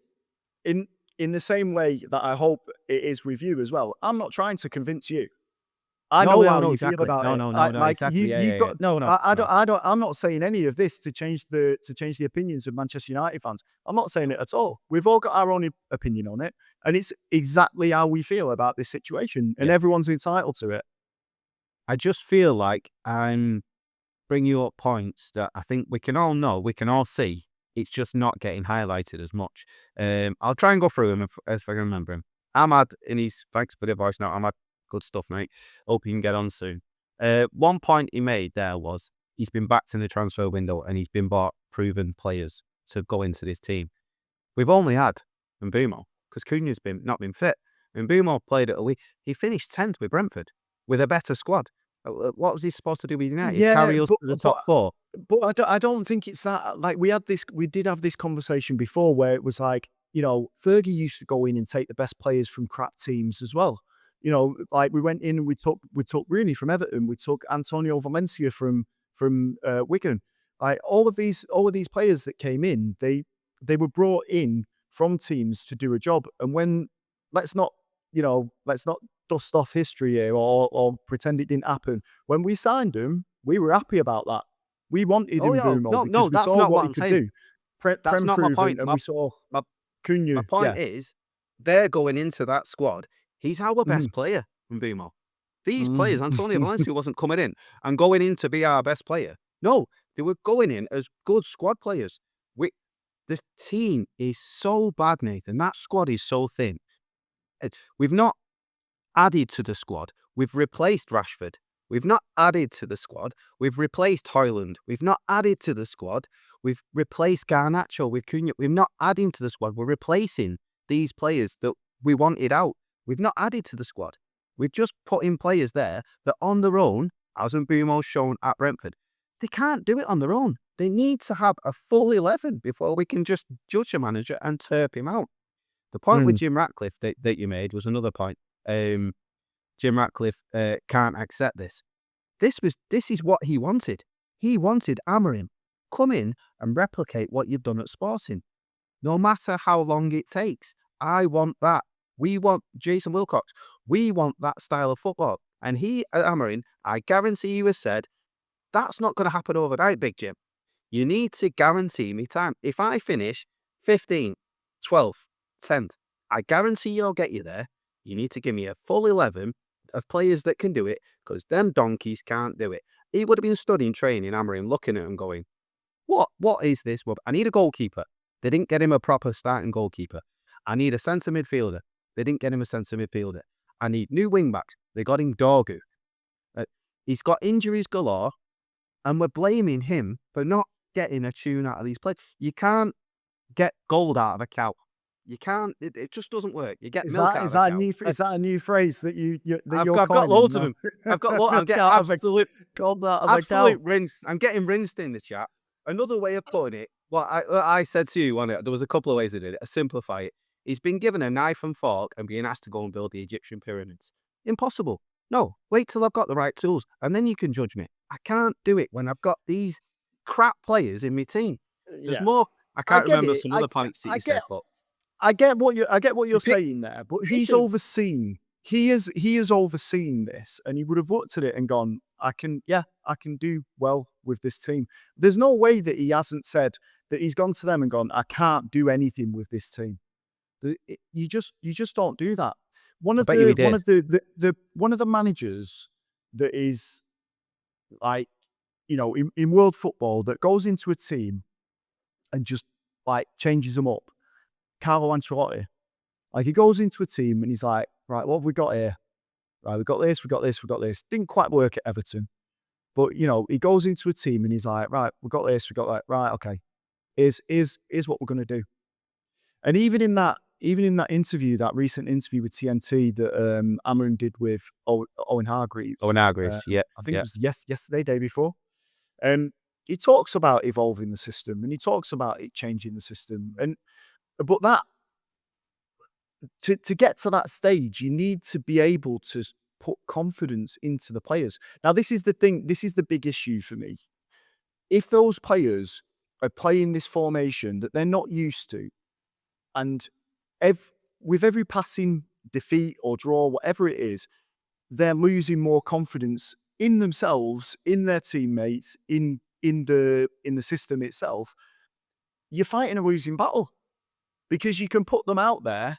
in the same way that I hope it is with you as well, I'm not trying to convince you. I know how you feel about it. No, exactly. I'm not saying any of this to change the opinions of Manchester United fans. I'm not saying it at all. We've all got our own opinion on it, and it's exactly how we feel about this situation, and everyone's entitled to it. I just feel like I'm bringing you up points that I think we can all know, we can all see. It's just not getting highlighted as much. I'll try and go through him if I can remember him. Ahmad, and thanks for the voice note, Ahmad. Good stuff, mate. Hope you can get on soon. One point he made there was he's been backed in the transfer window and he's been bought proven players to go into this team. We've only had Mbeumo because Cunha's not been fit. Mbeumo played at a week. He finished 10th with Brentford with a better squad. What was he supposed to do with United? Carry us to the top four? But I don't think it's that. Like we did have this conversation before where it was like, Fergie used to go in and take the best players from crap teams as well. Like we went in and we took Rooney from Everton, we took Antonio Valencia from Wigan. Like all of these players that came in, they were brought in from teams to do a job. And when let's not dust off history here or pretend it didn't happen. When we signed him, we were happy about that. We wanted Mbeumo because we saw what he could do. That's not my point. And we saw Cunha. My point is, they're going into that squad. He's our best player, Mbeumo. These players, Antonio Valencia wasn't coming in and going in to be our best player. No, they were going in as good squad players. The team is so bad, Nathan. That squad is so thin. We've not added to the squad. We've replaced Rashford. We've not added to the squad. We've replaced Højlund. We've not added to the squad. We've replaced Garnacho with Cunha. We're not adding to the squad. We're replacing these players that we wanted out. We've not added to the squad. We've just put in players there that on their own, as Mbeumo's shown at Brentford, they can't do it on their own. They need to have a full 11 before we can just judge a manager and turp him out. The point with Jim Ratcliffe that you made was another point. Jim Ratcliffe can't accept this. This is what he wanted. He wanted Amorim. Come in and replicate what you've done at Sporting. No matter how long it takes. I want that. We want Jason Wilcox. We want that style of football. And he, Amorim, I guarantee you has said, that's not going to happen overnight, Big Jim. You need to guarantee me time. If I finish 15th, 12th, 10th, I guarantee I'll get you there. You need to give me a full 11 of players that can do it because them donkeys can't do it. He would have been studying training, Amorim, looking at him going, what is this? I need a goalkeeper. They didn't get him a proper starting goalkeeper. I need a centre midfielder. They didn't get him a centre midfielder. I need new wing backs. They got him Dorgu. He's got injuries galore, and we're blaming him for not getting a tune out of these players. You can't get gold out of a cow. You can't. It just doesn't work. You get milk out of a cow. Is that a new phrase that I've got loads of them. I've got loads. I'm getting absolute gold out of a cow. absolute rinsed. I'm getting rinsed in the chat. Another way of putting it, what I said to you on it, there was a couple of ways I did it. I simplify it. He's been given a knife and fork and being asked to go and build the Egyptian pyramids. Impossible. No, wait till I've got the right tools and then you can judge me. I can't do it when I've got these crap players in my team. There's more. I can't remember some other points that you said, but I get what you're saying there, but he's overseen. He has overseen this, and he would have looked at it and gone, I can do well with this team. There's no way that he hasn't said that he's gone to them and gone, I can't do anything with this team. You just don't do that. One of the managers that is like, in world football that goes into a team and just like changes them up. Carlo Ancelotti. Like, he goes into a team and he's like, right, what have we got here? Right, we got this. Didn't quite work at Everton. But, he goes into a team and he's like, right, we got this, we got that. Right, okay. Here's what we're going to do. And even in that interview, that recent interview with TNT that Amorim did with Owen Hargreaves. Yeah. I think it was yesterday, day before. He talks about evolving the system and he talks about it changing the system. But that, to get to that stage, you need to be able to put confidence into the players. Now, this is the thing. This is the big issue for me. If those players are playing this formation that they're not used to, and with every passing defeat or draw, whatever it is, they're losing more confidence in themselves, in their teammates, in the system itself. You're fighting a losing battle because you can put them out there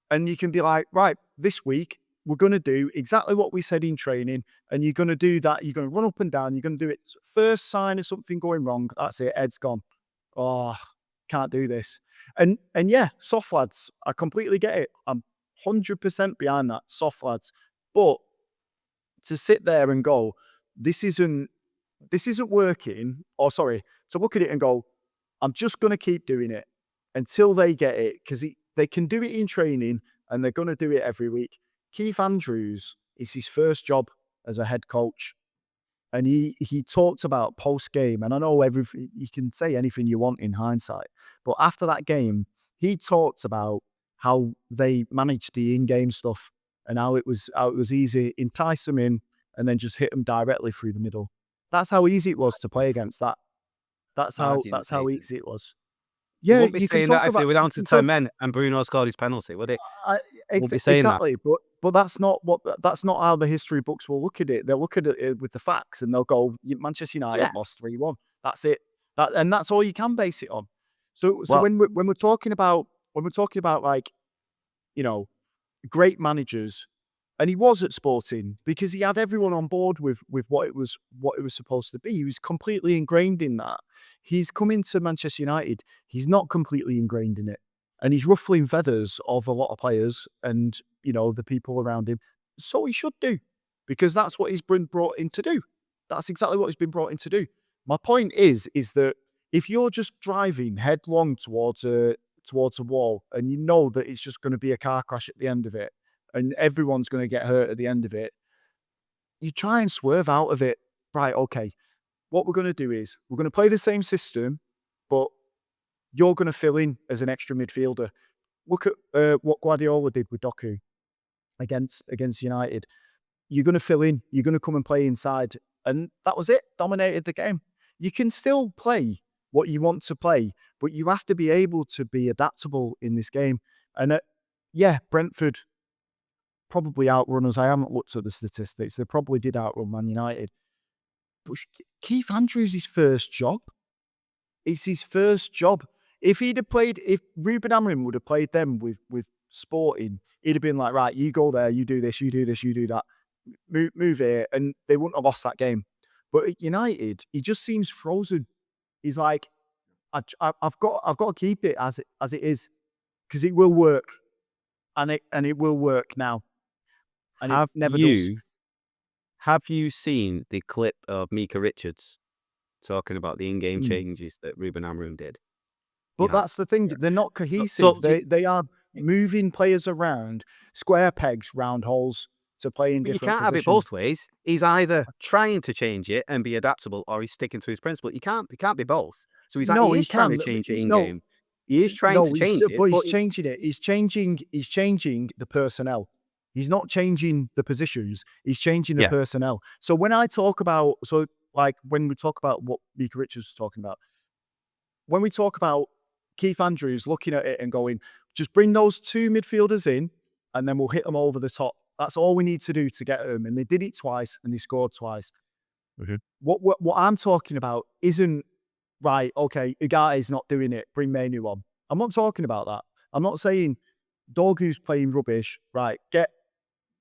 and you can be like, right, this week we're going to do exactly what we said in training, and you're going to do that. You're going to run up and down. You're going to do it. First sign of something going wrong, that's it. Ed's gone. Oh, can't do this. And yeah, soft lads, I completely get it. I'm 100% behind that, soft lads. But to sit there and go, this isn't working, or sorry, to look at it and go, I'm just going to keep doing it until they get it, because they can do it in training and they're going to do it every week. Keith Andrews is his first job as a head coach. And he talked about post-game, and I know you can say anything you want in hindsight, but after that game, he talked about how they managed the in-game stuff and how it was easy, entice them in, and then just hit them directly through the middle. That's how easy it was to play against that. That's how easy it was. Yeah, you wouldn't be saying that if they were down to 10 men and Bruno scored his penalty, would it? Exactly, but that's not how the history books will look at it. They'll look at it with the facts and they'll go, Manchester United lost 3-1. That's it. And that's all you can base it on. So when we're talking about like, great managers, and he was at Sporting because he had everyone on board with what it was supposed to be. He was completely ingrained in that. He's come into Manchester United. He's not completely ingrained in it. And he's ruffling feathers of a lot of players and, the people around him. So he should do, because that's what he's been brought in to do. That's exactly what he's been brought in to do. My point is that if you're just driving headlong towards a wall and you know that it's just going to be a car crash at the end of it and everyone's going to get hurt at the end of it, you try and swerve out of it. Right, okay, what we're going to do is we're going to play the same system, but you're going to fill in as an extra midfielder. Look at what Guardiola did with Doku against United. You're going to fill in. You're going to come and play inside. And that was it. Dominated the game. You can still play what you want to play, but you have to be able to be adaptable in this game. And Brentford probably outrun us. I haven't looked at the statistics. They probably did outrun Man United. But Keith Andrews' first job. It's his first job. If Ruben Amorim would have played them with Sporting, he'd have been like, right, you go there, you do this, you do this, you do that, move here, and they wouldn't have lost that game. But at United, he just seems frozen. He's like, I've got to keep it as it is, because it will work, and it will work now, and it never does. Have you seen the clip of Mika Richards talking about the in-game changes that Ruben Amorim did? But that's the thing; they're not cohesive. So they are moving players around, square pegs, round holes, to play in But you different can't have it positions. both ways. He's either trying to change it and be adaptable, or he's sticking to his principle. He can't be both. So he is trying to change it in game. He is trying to change it, but he's changing it. He's changing the personnel. He's not changing the positions. He's changing the personnel. So when I talk about, when we talk about what Mika Richards was talking about, when we talk about Keith Andrews looking at it and going, just bring those two midfielders in, and then we'll hit them over the top. That's all we need to do to get them. And they did it twice, and they scored twice. Mm-hmm. What I'm talking about isn't, right, okay, Ugate's not doing it, bring Manu on. I'm not talking about that. I'm not saying Dorgu's playing rubbish, right, get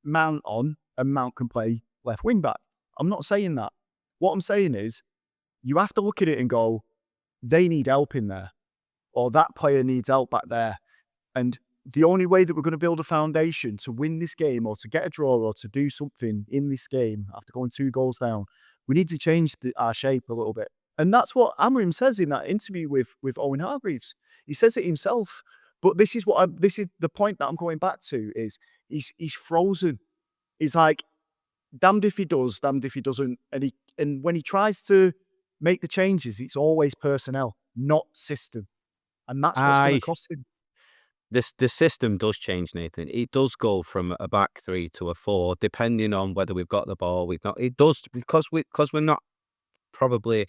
Mount on, and Mount can play left wing back. I'm not saying that. What I'm saying is, you have to look at it and go, they need help in there, or that player needs help back there. And the only way that we're going to build a foundation to win this game, or to get a draw, or to do something in this game after going 2 goals down, we need to change our shape a little bit. And that's what Amorim says in that interview with Owen Hargreaves. He says it himself. But this is the point that I'm going back to, is he's frozen. He's like, damned if he does, damned if he doesn't. And when he tries to make the changes, it's always personnel, not system. And that's what's going to cost him. The system does change, Nathan. It does go from a back 3 to a 4, depending on whether we've got the ball. We've not. It does, because we're not probably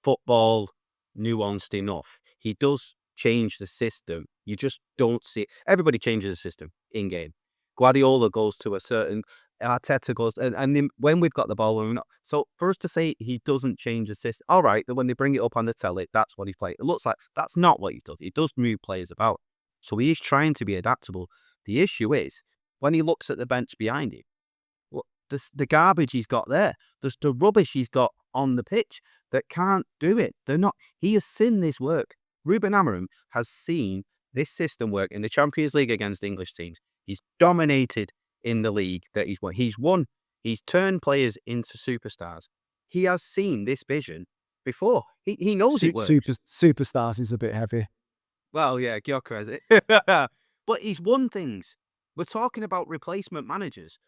football nuanced enough. He does change the system. You just don't see it. Everybody changes the system in game. Guardiola goes to a certain, Arteta goes, and then when we've got the ball, when we're not. So for us to say he doesn't change the system, all right, then when they bring it up on the telly, that's what he's playing. It looks like that's not what he does. He does move players about. So he is trying to be adaptable. The issue is, when he looks at the bench behind him, the garbage he's got there, there's the rubbish he's got on the pitch that can't do it. They're not. He has seen this work. Ruben Amorim has seen this system work in the Champions League against English teams. He's dominated in the league that he's won. He's won. He's turned players into superstars. He has seen this vision before. He knows it works. Superstars is a bit heavy. Well, yeah, Gyökeres has it. But he's won things. We're talking about replacement managers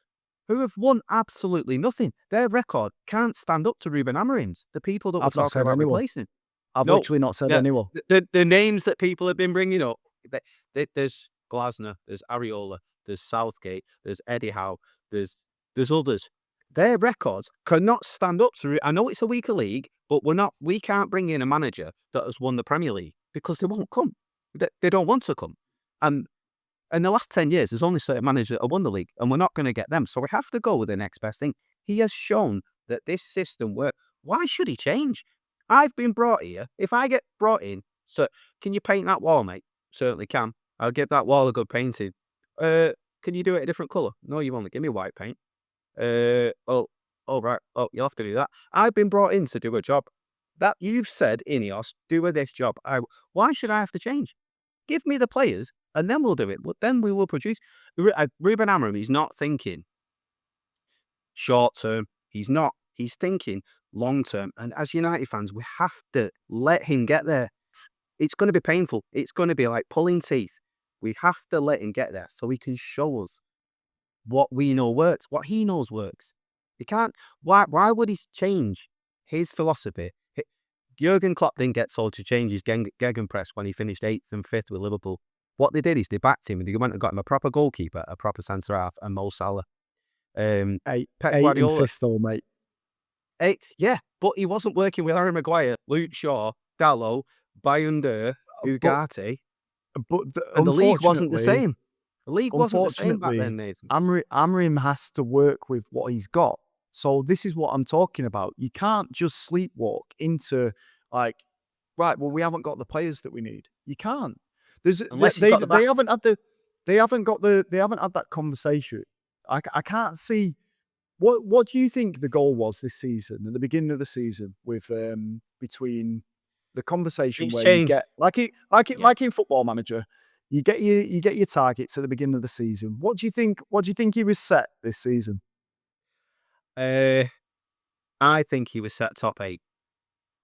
who have won absolutely nothing. Their record can't stand up to Ruben Amorim's. The people that we're talking about replacing. I've literally not said anyone. The names that people have been bringing up, there's Glasner, there's Areola, there's Southgate, there's Eddie Howe, there's others. Their records cannot stand up to. I know it's a weaker league, but we can't bring in a manager that has won the Premier League, because they won't come. They don't want to come. And in the last 10 years, there's only certain managers that have won the league, and we're not going to get them. So we have to go with the next best thing. He has shown that this system works. Why should he change? I've been brought here. If I get brought in, so can you paint that wall, mate? Certainly can. I'll give that wall a good painting. Can you do it a different colour? No, you won't. Give me white paint. Right. Oh, you'll have to do that. I've been brought in to do a job. That you've said, Ineos, do this job. Why should I have to change? Give me the players, and then we'll do it. But then we will produce. Ruben Amorim, he's not thinking short term. He's not. He's thinking long term. And as United fans, we have to let him get there. It's going to be painful. It's going to be like pulling teeth. We have to let him get there so he can show us what we know works, what he knows works. He can't. Why would he change his philosophy? Jurgen Klopp didn't get told to change his gegenpress when he finished 8th and 5th with Liverpool. What they did is they backed him, and they went and got him a proper goalkeeper, a proper centre half, and Mo Salah. Pep Guardiola, 8th though, mate. 8th, yeah, but he wasn't working with Harry Maguire, Luke Shaw, Dalot, Bayunder, Ugarte. And the league wasn't the same. The league wasn't the same back then, Nathan. Amorim has to work with what he's got. So this is what I'm talking about. You can't just sleepwalk into like, right, well, we haven't got the players that we need. You can't. Unless he's got the back. they haven't had that conversation. I can't see what do you think the goal was this season at the beginning of the season with between the conversation It's where you changed. get Yeah. like in Football Manager, you get your targets at the beginning of the season. What do you think he was set this season? I think he was set top 8.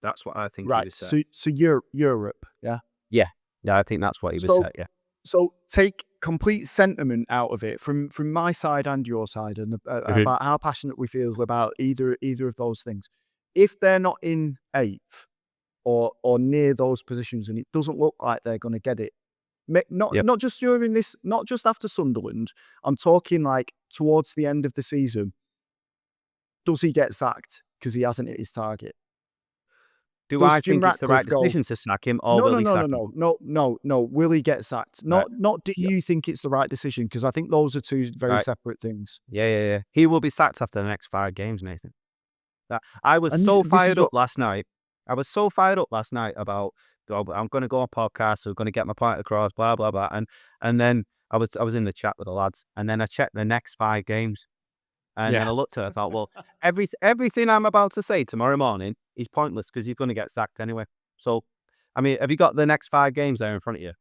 That's what I think he Right. was set. So Europe, yeah. Yeah. I think that's what he was So set. Yeah. so take complete sentiment out of it from my side and your side, and Mhm. about how passionate we feel about either of those things. If they're not in 8th or near those positions, and it doesn't look like they're going to get it, Yep. not just during this, not just after Sunderland. I'm talking like towards the end of the season. Does he get sacked because he hasn't hit his target? Do Does I Jim think it's the right Ratcliffe go, decision to sack him, or no, will no, he no, no, sack him? no. Will he get sacked? Right. Not. Do Yeah. you think it's the right decision? Because I think those are two very Right. separate things. Yeah. He will be sacked after the next 5 games, Nathan. I was And so this is fired what up last night. I was so fired up last night about, "Oh, I'm going to go on podcast. I'm going to get my point across." Blah blah blah. And then I was in the chat with the lads, and then I checked the next 5 games, and then I looked at it. I thought, well, everything I'm about to say tomorrow morning is pointless because he's going to get sacked anyway. So, I mean, have you got the next 5 games there in front of you?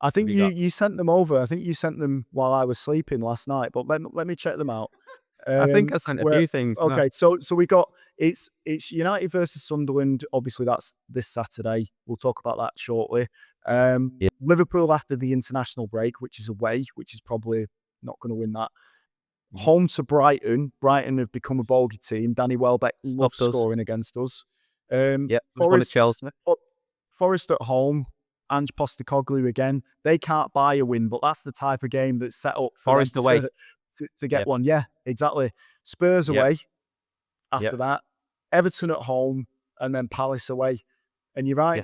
I think you got- you sent them over. I think you sent them while I was sleeping last night. But let me check them out. I think I sent a Where few things. No. okay, so we got it's United versus Sunderland. Obviously, that's this Saturday. We'll talk about that shortly. Yeah. Liverpool after the international break, which is away, which is probably not going to win that. Mhm. Home to Brighton. Brighton have become a bogey team. Danny Welbeck loves Stopped us. scoring against us. Yeah, there's one at Chelsea. Forest at home. Ange Postecoglou again. They can't buy a win, but that's the type of game that's set up for Forest them away. to get Yep. one. Yeah, exactly. Spurs Yep. away after Yep. that. Everton at home, and then Palace away. And you're right. Yeah.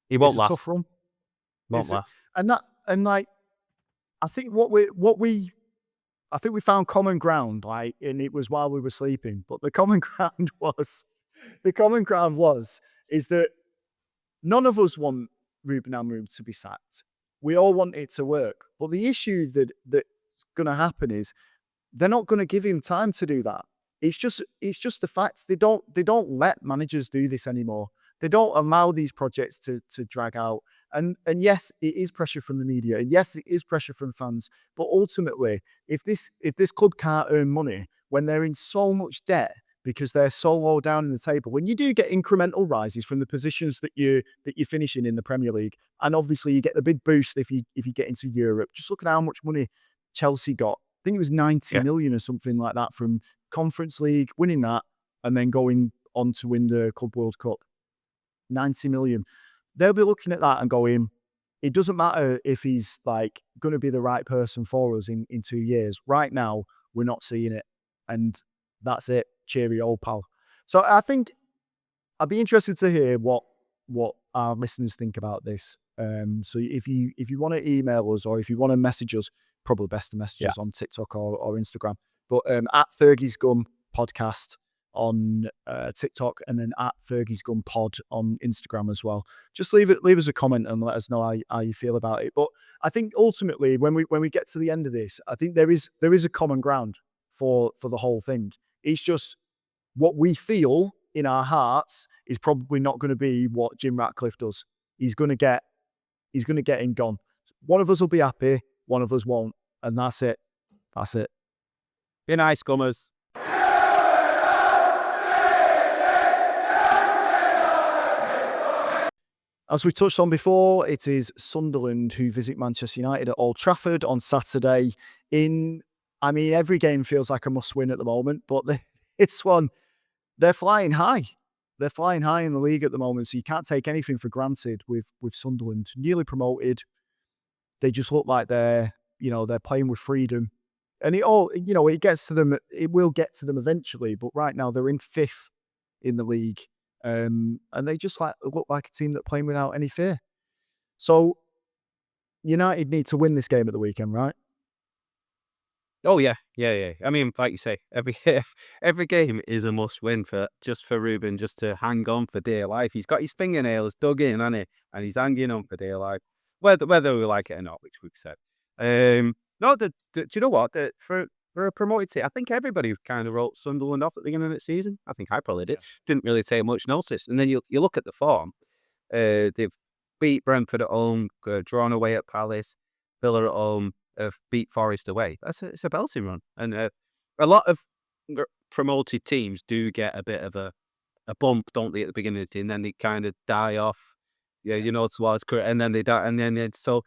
He won't It's a last. tough run. Won't It's a- last. And like, I think I think we found common ground, like, and it was while we were sleeping. But the common ground is that none of us want Ruben Amorim to be sacked. We all want it to work. But the issue that's going to happen is they're not going to give him time to do that. It's just the facts. They don't let managers do this anymore. They don't allow these projects to drag out. And yes, it is pressure from the media. And yes, it is pressure from fans. But ultimately, if this club can't earn money when they're in so much debt because they're so low down in the table, when you do get incremental rises from the positions that you're finishing in the Premier League, and obviously you get the big boost if you get into Europe. Just look at how much money Chelsea got. I think it was 90 million or something like that from Conference League, winning that, and then going on to win the Club World Cup. 90 million. They'll be looking at that and going, it doesn't matter if he's like going to be the right person for us in 2 years. Right now, we're not seeing it. And that's it. Cheerio, pal. So I think I'd be interested to hear what our listeners think about this. So if you want to email us or if you want to message us, probably best to message us on TikTok or Instagram. But at Fergie's Gum Podcast on TikTok, and then at Fergie's Gum Pod on Instagram as well. Just leave us a comment and let us know how you feel about it. But I think ultimately, when we get to the end of this, I think there is a common ground for the whole thing. It's just what we feel in our hearts is probably not going to be what Jim Ratcliffe does. He's going to get him gone. One of us will be happy, one of us won't, and that's it. That's it. Be nice, Gummers. As we touched on before, it is Sunderland who visit Manchester United at Old Trafford on Saturday. Every game feels like a must-win at the moment, but this one, they're flying high. They're flying high in the league at the moment, so you can't take anything for granted with Sunderland. Newly promoted, they just look like they're playing with freedom. And it gets to them. It will get to them eventually, but right now they're in 5th in the league. And they just look like a team that playing without any fear. So United need to win this game at the weekend, right? Oh yeah. I mean, like you say, every game is a must-win for Ruben, just to hang on for dear life. He's got his fingernails dug in, hasn't he? And he's hanging on for dear life. whether we like it or not, which we've said. No, do you know what? For a promoted team, I think everybody kind of wrote Sunderland off at the beginning of the season. I think I probably did. Didn't really take much notice. And then you look at the form. They've beat Brentford at home, drawn away at Palace, Villa at home, have beat Forest away. It's a belting run. And a lot of promoted teams do get a bit of a bump, don't they, at the beginning of the team, and then they kind of die off. Yeah, towards career, and then they die, and then it's going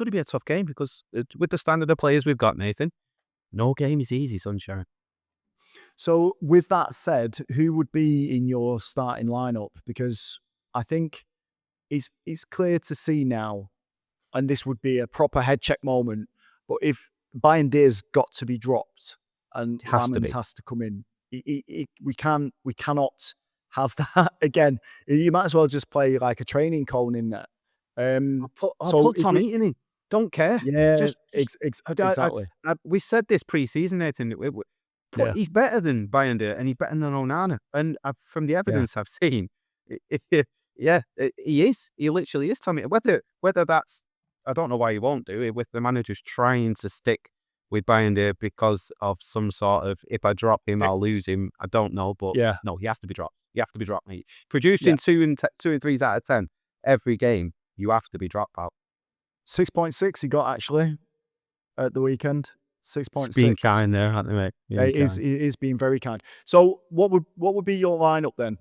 to be a tough game because with the standard of players we've got, Nathan, no game is easy, sunshine. So with that said, who would be in your starting lineup? Because I think it's clear to see now, and this would be a proper head check moment. But if Bayandier's got to be dropped and Lamans has to come in, we cannot have that again. You might as well just play like a training cone in there. I'll put Tom Eaton in. Don't care. Yeah, exactly. We said this pre-season, Nathan. He's better than Bayendier and he's better than Onana. And from the evidence I've seen, he is. He literally is, Tommy. Whether that's, I don't know why he won't do it, with the managers trying to stick with Bayendier because of some sort of, if I drop him, I'll lose him. I don't know, but no, he has to be dropped. You have to be dropped, mate. Producing 2 and 3s out of 10 every game, you have to be dropped out. 6.6 he got actually at the weekend. 6.6. Being kind there, aren't they, mate? It is being very kind. So what would be your lineup then?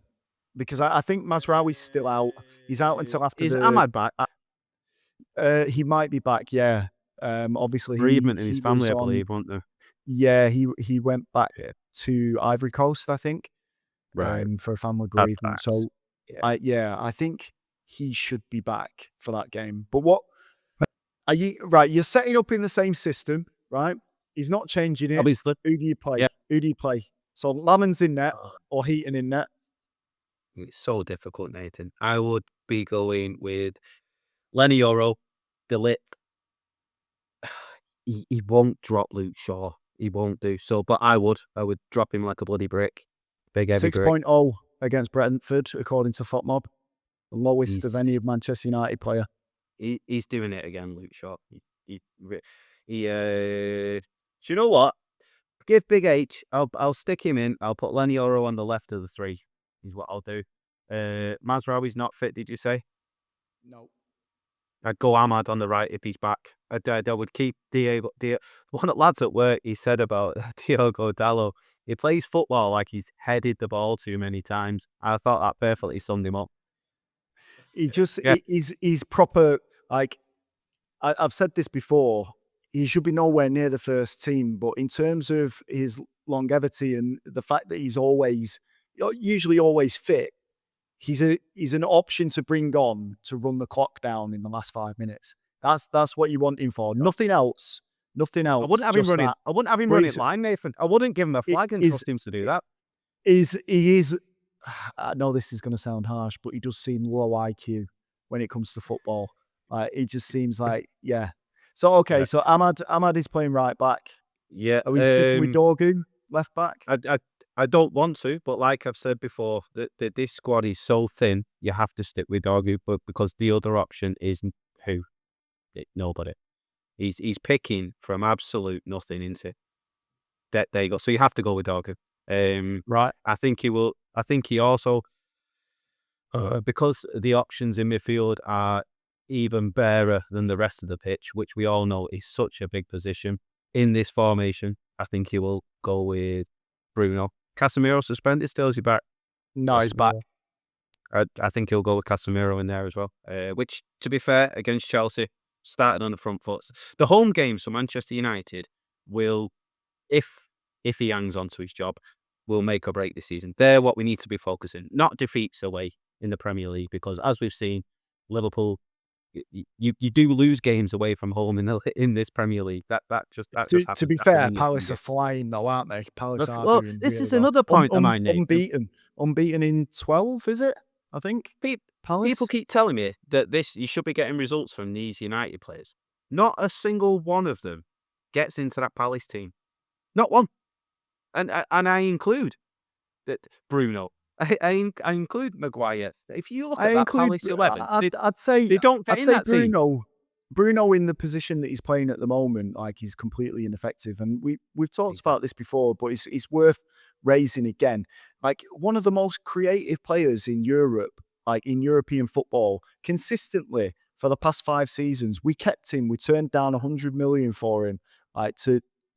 Because I think Mazraoui's still out. He's out until after. Is Ahmad back? He might be back. Yeah. Obviously, bereavement in his family, I believe, weren't there? Yeah, he went back to Ivory Coast, I think, right, for a family bereavement. So, I think he should be back for that game. But what are you? Right, you're setting up in the same system, right? He's not changing it. Obviously. Who do you play? Yeah. Who do you play? So Laman's in net or Heaton in net? It's so difficult, Nathan. I would be going with Lenny Yoro, the lip. He won't drop Luke Shaw. He won't do so. But I would drop him like a bloody brick. Big heavy 6.0 against Brentford, according to FOTMob. The lowest of any of Manchester United player. He's doing it again, Luke Shaw. Do you know what? Give Big H. I'll stick him in. I'll put Lenny Oro on the left of the 3. Is what I'll do. Mazraoui's not fit, did you say? No. I'd go Ahmad on the right if he's back. I would keep Diego. One of the lads at work, he said about Diogo Dalot, he plays football like he's headed the ball too many times. I thought that perfectly summed him up. He just, he's proper, like, I've said this before, he should be nowhere near the first team, but in terms of his longevity and the fact that he's usually always fit, he's an option to bring on to run the clock down in the last 5 minutes. That's what you want him for. Nothing else. Nothing else. I wouldn't have him running. I wouldn't have him running line, Nathan. I wouldn't give him a flag and trust him to do that. He is. I know this is going to sound harsh, but he does seem low IQ when it comes to football. It just seems like So okay, so Ahmad is playing right back. Yeah. Are we sticking with Dorgu left back? I don't want to, but like I've said before, this squad is so thin, you have to stick with Dorgu, but because the other option is who? Nobody. He's picking from absolute nothing into it. There you go. So you have to go with Dorgu. Right. I think he will. I think he also, because the options in midfield are even barer than the rest of the pitch, which we all know is such a big position in this formation. I think he will go with Bruno. Casemiro suspended still, is he back? No, he's back. I think he'll go with Casemiro in there as well. Which, to be fair, against Chelsea, started on the front foot. The home games for Manchester United will, if he hangs on to his job, will make or break this season. They're what we need to be focusing, not defeats away in the Premier League, because as we've seen, Liverpool, you do lose games away from home in this Premier League. That just happens. To be fair, Palace are flying though, aren't they? Palace are doing this really is another point of mine, unbeaten in 12, is it? I think. Palace. People keep telling me that you should be getting results from these United players. Not a single one of them gets into that Palace team. Not one. And I include that Bruno, I include Maguire. If you look I at that include. Palace 11, I'd say. they don't get I'd in say that team. Bruno in the position that he's playing at the moment, like he's completely ineffective. And we've talked about this before, but it's worth raising again. Like one of the most creative players in Europe, like in European football, consistently for the past 5 seasons, we kept him. We turned down 100 million for him, like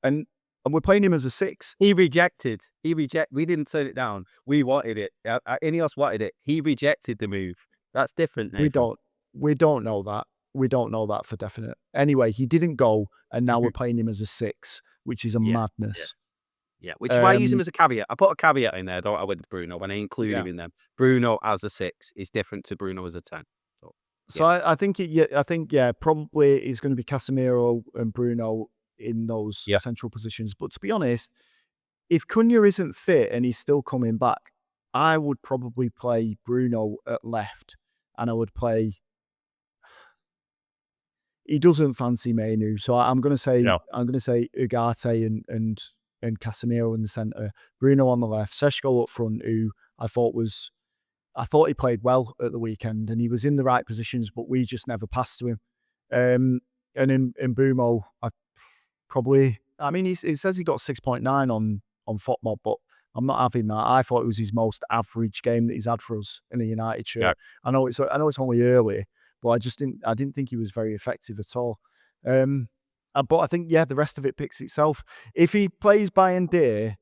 and and we're playing him as a 6. He rejected. We didn't turn it down. We wanted it. Ineos wanted it. He rejected the move. That's different, We Nathan. don't know that. We don't know that for definite. Anyway, he didn't go, and now we're Mhm. playing him as a 6, which is a Yeah, madness. Yeah, which is why I use him Um, as a caveat. I put a caveat in there, don't I, with Bruno when I include yeah. him in them. Bruno as a 6 is different to Bruno as a 10. So, So I think probably it's going to be Casemiro and Bruno in those Yeah. central positions. But to be honest, if Cunha isn't fit and he's still coming back, I would probably play Bruno at left, and I would play. He doesn't fancy Mainu, so I'm going to say No. Ugarte and Casemiro in the centre, Bruno on the left, Seshko up front, who I thought he played well at the weekend, and he was in the right positions, but we just never passed to him. And in Bumo, he says he got 6.9 on FOTMob, but I'm not having that. I thought it was his most average game that he's had for us in the United shirt. Yeah. I know it's only early, but I didn't think he was very effective at all. But I think the rest of it picks itself. If he plays Bayern Deer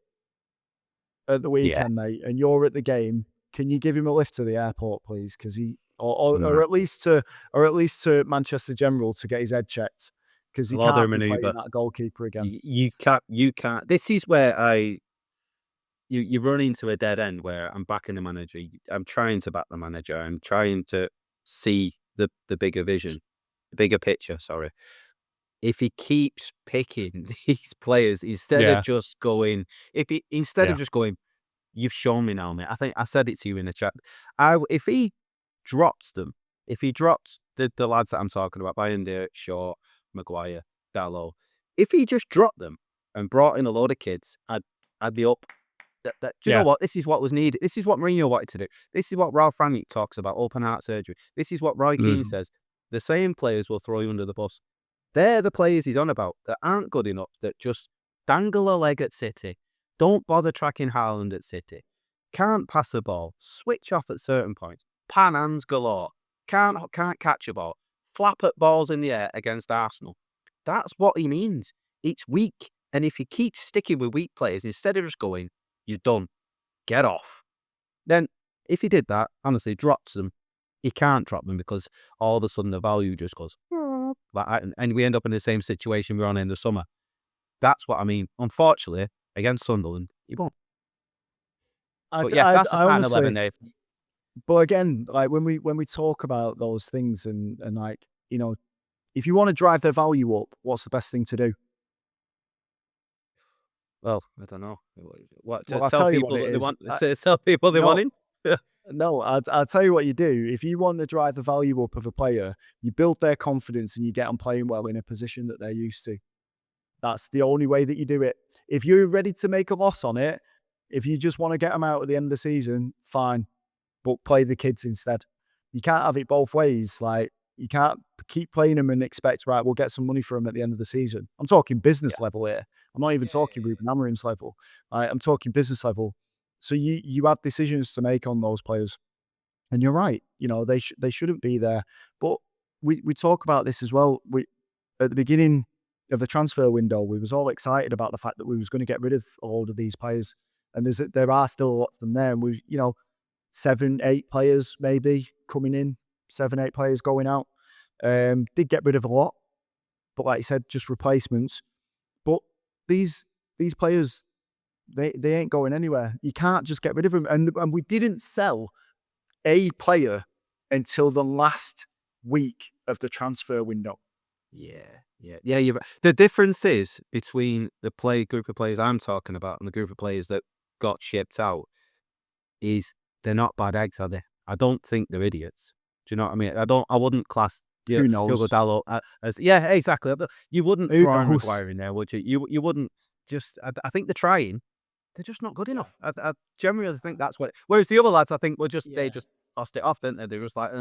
at the weekend, mate, and you're at the game, can you give him a lift to the airport, please? Because or at least to Manchester General to get his head checked, because he Another can't be manoeuvre. playing that goalkeeper again. You can't. This is where you run into a dead end where I'm backing the manager. I'm trying to back the manager. I'm trying to see the bigger vision, the bigger picture. Sorry. If he keeps picking these players instead of just going, you've shown me now, mate. I think I said it to you in the chat. If he drops the lads that I'm talking about, Bayern, Shaw, Maguire, Dalot, if he just dropped them and brought in a load of kids, I'd be up. Do you know what? This is what was needed. This is what Mourinho wanted to do. This is what Ralph Rangnick talks about, open heart surgery. This is what Roy Keane says. The same players will throw you under the bus. They're the players he's on about that aren't good enough, that just dangle a leg at City, don't bother tracking Haaland at City, can't pass a ball, switch off at certain points, pan hands galore, can't catch a ball, flap at balls in the air against Arsenal. That's what he means. It's weak. And if he keeps sticking with weak players, instead of just going, you're done, get off. Then, if he did that, honestly, drops them, he can't drop them because all of a sudden the value just goes, and we end up in the same situation we're on in the summer. That's what I mean. Unfortunately, against Sunderland, he won't. That's the starting 11, Dave. But again, like when we talk about those things and like, if you want to drive their value up, what's the best thing to do? Well, I don't know. I'll tell you what it is. Tell people they want him? No, I'll tell you what you do. If you want to drive the value up of a player, you build their confidence and you get them playing well in a position that they're used to. That's the only way that you do it. If you're ready to make a loss on it, if you just want to get them out at the end of the season, fine, but play the kids instead. You can't have it both ways. Like, you can't keep playing them and expect, right, we'll get some money for them at the end of the season. I'm talking business level here. I'm not even talking Ruben Amorim's level. I'm talking business level. So you have decisions to make on those players. And you're right. They shouldn't be there. But we talk about this as well. At the beginning of the transfer window, we was all excited about the fact that we was going to get rid of all of these players. And there are still a lot of them there. And 7, 8 players maybe coming in, 7, 8 players going out. Did get rid of a lot. But like you said, just replacements. But these players, they ain't going anywhere. You can't just get rid of them. And we didn't sell a player until the last week of the transfer window. Yeah. You're right. The difference is between the group of players I'm talking about and the group of players that got shipped out is they're not bad eggs, are they? I don't think they're idiots. Do you know what I mean? I wouldn't class Who knows? Diogo Dalot as exactly. You wouldn't Who throw knows? Maguire in there, would you? You wouldn't just. I think they're trying. they're just not good enough. I generally think that's what. Whereas the other lads, I think, they just lost it off, didn't they? They were just like,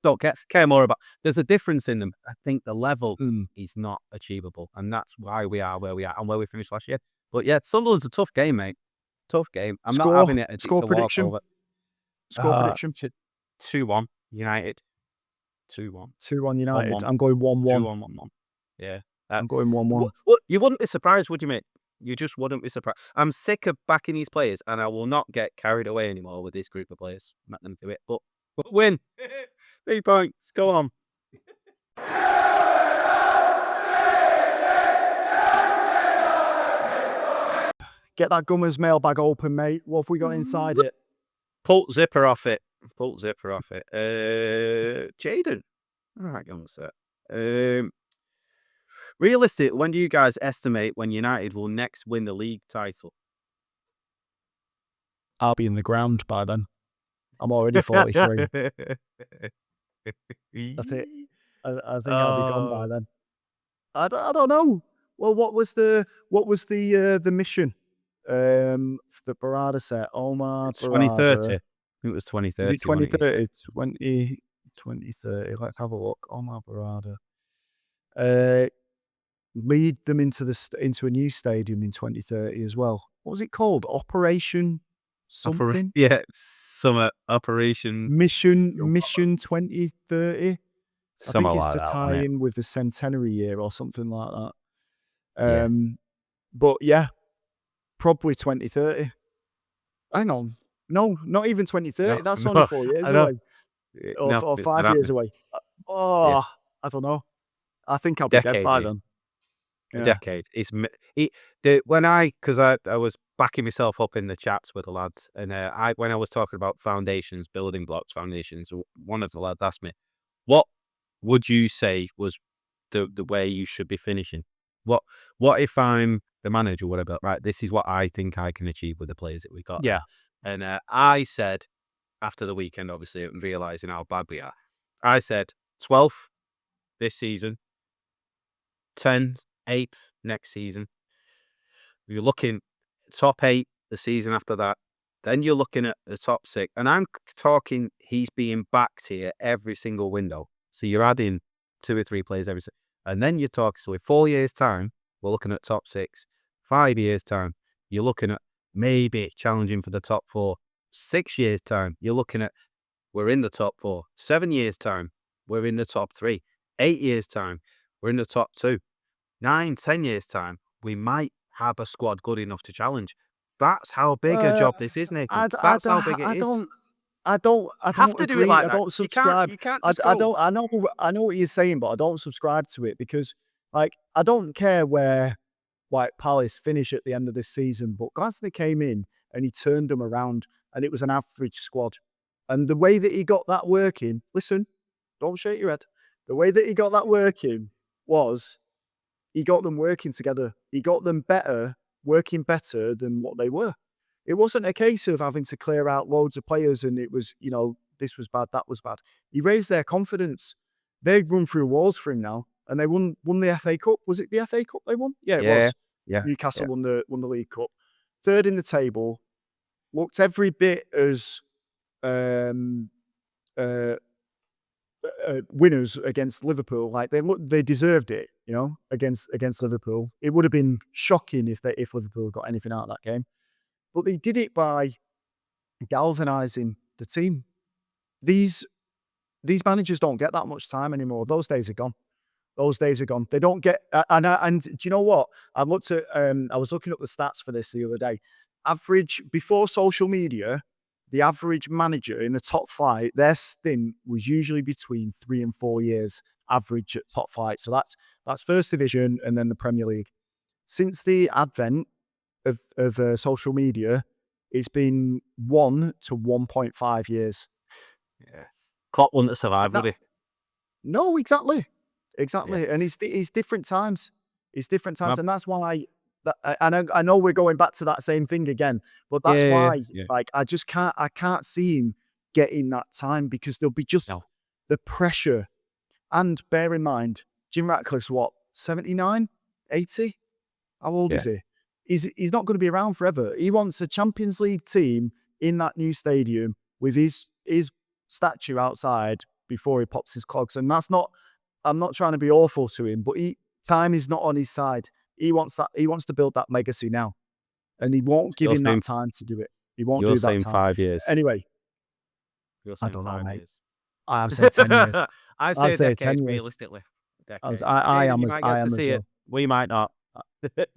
don't care more about. There's a difference in them. I think the level is not achievable, and that's why we are where we are and where we finished last year. But yeah, Sunderland's a tough game, mate. Tough game. I'm not having it. It's a prediction. walkover. Score prediction. 2-1 United. 2-1. 2-1 United. 1-1. I'm going 1-1. 2-1. Yeah. I'm going 1-1. You wouldn't be surprised, would you, mate? You just wouldn't be surprised. I'm sick of backing these players, and I will not get carried away anymore with this group of players. Let them do it. But win. 3 points. Go on. Get that Gummers mailbag open, mate. What have we got inside it? Pull zipper off it. Jaden. All right, go on, sir. Realistic, when do you guys estimate when United will next win the league title? I'll be in the ground by then. I'm already 43. That's it. I think I'll be gone by then. I don't know. Well, what was the mission? The Barada set. Omar Barada. 2030. I think it was 2030. Is it 2030? 2030. Let's have a look. Omar Barada. Lead them into a new stadium in 2030 as well. What was it called? Operation something? Summer Operation Mission 2030. Something I think it's like to that, tie wasn't it? in with the centenary year or something like that. But yeah, probably 2030. Hang on. No, not even 2030. No, That's no, only 4 years I know. away. Or It's 5 not years happening. away. I don't know. I think I'll be dead Decade, by mate. then. A Yeah. decade. Because I was backing myself up in the chats with the lads, and when I was talking about foundations, building blocks, foundations, one of the lads asked me, "What would you say was the way you should be finishing? What if I'm the manager? Whatever. Right, this is what I think I can achieve with the players that we got." Yeah. And I said after the weekend, obviously, and realizing how bad we are, I said 12th this season, 10th, 8th next season. You're looking top 8 the season after that. Then you're looking at the top 6. And I'm talking he's being backed here every single window. So you're adding 2 or 3 players every single. And then you're talking, so in 4 years' time, we're looking at top 6. 5 years' time, you're looking at maybe challenging for the top 4. 6 years' time, you're looking at we're in the top 4. 7 years' time, we're in the top 3. 8 years' time, we're in the top 2. 9, 10 years' time, we might have a squad good enough to challenge. That's how big a job this is, Nathan. That's how big it is. I don't Have to do it agree. like I that. don't subscribe. You can't I just go. don't. I know what you're saying, but I don't subscribe to it because, like, I don't care where White Palace finish at the end of this season. But Glasgow came in and he turned them around, and it was an average squad. And the way that he got that working, listen, don't shake your head. The way that he got that working was he got them working together. He got them better, working better than what they were. It wasn't a case of having to clear out loads of players and it was, this was bad, that was bad. He raised their confidence. They've run through walls for him now, and they won the FA Cup. Was it the FA Cup they won? Yeah, it was. Yeah. Newcastle won the League Cup. 3rd in the table. Looked every bit as winners against Liverpool. Like they deserved it, against Liverpool. It would have been shocking if Liverpool got anything out of that game. But they did it by galvanising the team. These managers don't get that much time anymore. Those days are gone. They don't get. And do you know what? I was looking up the stats for this the other day. Average before social media, the average manager in the top flight, their stint was usually between 3 and 4 years average at top flight. So that's First Division and then the Premier League. Since the advent of social media, it's been 1 to 1.5 years. Yeah. Klopp wouldn't have survived, would he? No, exactly. Yeah. And it's different times. And that's why. And I know we're going back to that same thing again, but that's why. Yeah. Like I can't see him getting that time because there'll be just the pressure. And bear in mind, Jim Ratcliffe's what, 79, 80? How old is he? he's not going to be around forever. He wants a Champions League team in that new stadium with his statue outside before he pops his clogs. And that's not, I'm not trying to be awful to him, but time is not on his side. He wants to build that legacy now. And he won't give him that time to do it. He won't do that time. You're saying 5 years. Anyway. You're saying I don't know, 5 mate. years. I'd say 10 years. I'd I'd say say a 10 decade, years. realistically. I am You as might get to see well. it. We might not.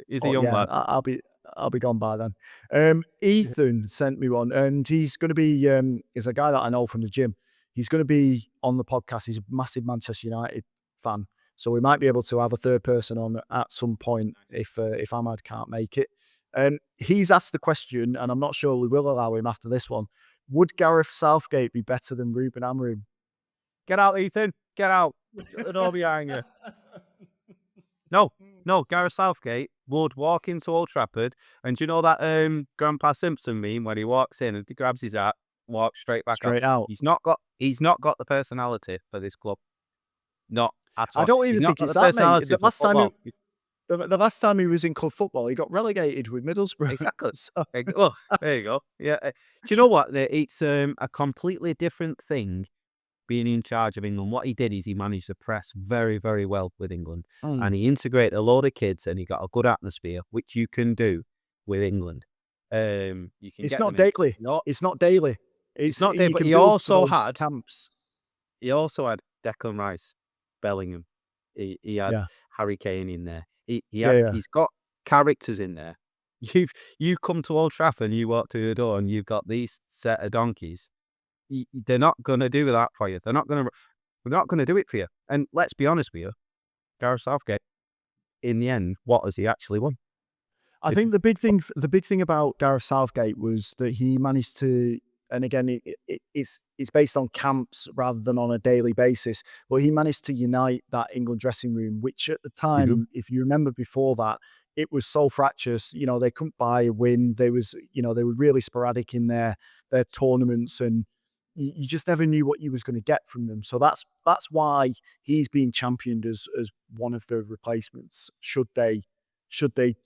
He's a young lad. I'll be gone by then. Ethan sent me one, and he's going to be is a guy that I know from the gym. He's going to be on the podcast. He's a massive Manchester United fan, so we might be able to have a third person on at some point if Ahmad can't make it. He's asked the question, and I'm not sure we will allow him after this one. Would Gareth Southgate be better than Ruben Amorim? Get out, Ethan. Get out. Shut the door behind you. No, Gareth Southgate would walk into Old Trafford, and do you know that Grandpa Simpson meme where he walks in and he grabs his hat, walks straight back out? He's not got the personality for this club. Not at all. I don't even think it's that, mate. The last time he was in club football, he got relegated with Middlesbrough. Exactly. Well, there you go. Yeah. Do you know what? It's a completely different thing being in charge of England. What he did is he managed the press very, very well with England. And he integrated a load of kids and he got a good atmosphere, which you can do with England. It's not daily. It's not daily. It's not daily, but he also had camps. He also had Declan Rice, Bellingham. He had Harry Kane in there. He's got characters in there. You come to Old Trafford and you walk through the door and you've got these set of donkeys. They're not going to do that for you. They're not going to do it for you. And let's be honest with you, Gareth Southgate, in the end, what has he actually won? I think the big thing about Gareth Southgate was that he managed to, and again, it's based on camps rather than on a daily basis, but he managed to unite that England dressing room, which at the time, if you remember before that, it was so fractious. You know, they couldn't buy a win. They were really sporadic in their tournaments, and you just never knew what you was going to get from them. So that's why he's being championed as one of the replacements. Should they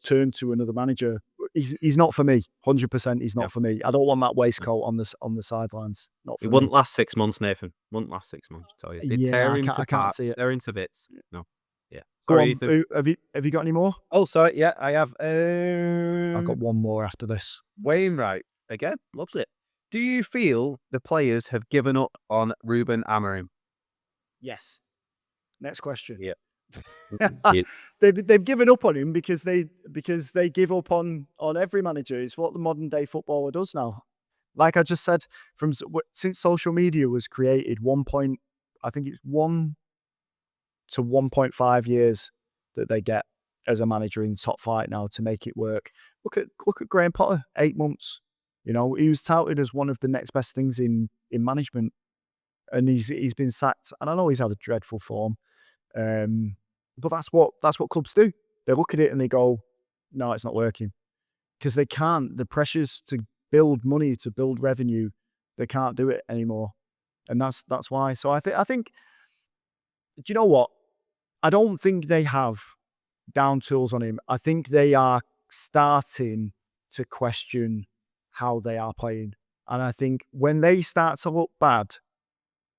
turn to another manager? He's not for me. 100%, he's not for me. I don't want that waistcoat on the sidelines. Not for me. It wouldn't last 6 months, Nathan. Wouldn't last 6 months. I tell you, they tear into I can't see it. Tear into bits. No, yeah. Go Sorry, on. Ethan. Have you got any more? Oh, sorry. Yeah, I have. I've got one more after this. Wainwright again loves it. Do you feel the players have given up on Ruben Amorim? Yes. Next question. Yeah. They've given up on him because they give up on every manager. It's what the modern day footballer does now. Like I just said, since social media was created, I think it's 1 to 1.5 years that they get as a manager in top flight now to make it work. Look at Graham Potter, 8 months. You know, he was touted as one of the next best things in management, and he's been sacked. And I know he's had a dreadful form, but that's what clubs do. They look at it and they go, "No, it's not working," because they can't. The pressures to build money, to build revenue, they can't do it anymore, and that's why. So I think. Do you know what? I don't think they have down tools on him. I think they are starting to question how they are playing. And I think when they start to look bad,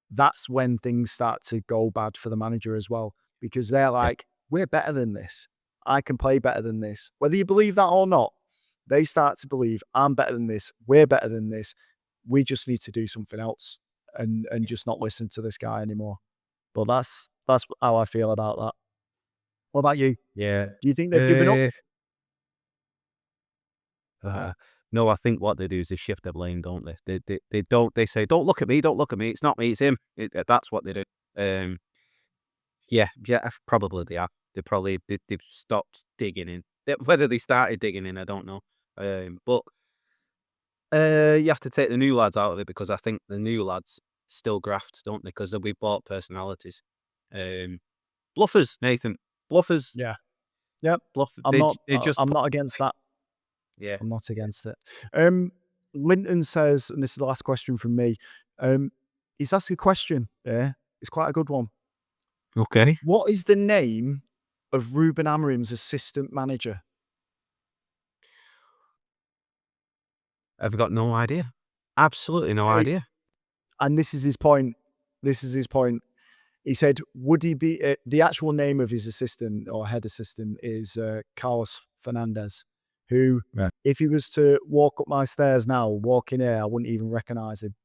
that's when things start to go bad for the manager as well. Because they're like, we're better than this. I can play better than this. Whether you believe that or not, they start to believe, I'm better than this. We're better than this. We just need to do something else and just not listen to this guy anymore. But that's how I feel about that. What about you? Yeah. Do you think they've given up? No, I think what they do is they shift the blame, don't they? They say, don't look at me, it's not me, it's him. That's what they do. Yeah, probably they are. They've stopped digging in. Whether they started digging in, I don't know. But you have to take the new lads out of it, because I think the new lads still graft, don't they? Because they'll be bought personalities. Bluffers, Nathan. Bluffers. Yeah. Yep. Bluff. I'm not against that. Yeah. I'm not against it. Linton says, and this is the last question from me, he's asked a question. Yeah, it's quite a good one. Okay. What is the name of Ruben Amorim's assistant manager? I've got no idea. Absolutely no Hey, idea. And this is his point. He said, would he be, the actual name of his assistant or head assistant is Carlos Fernandez, who, Right. if he was to walk up my stairs now, walk in here, I wouldn't even recognise him.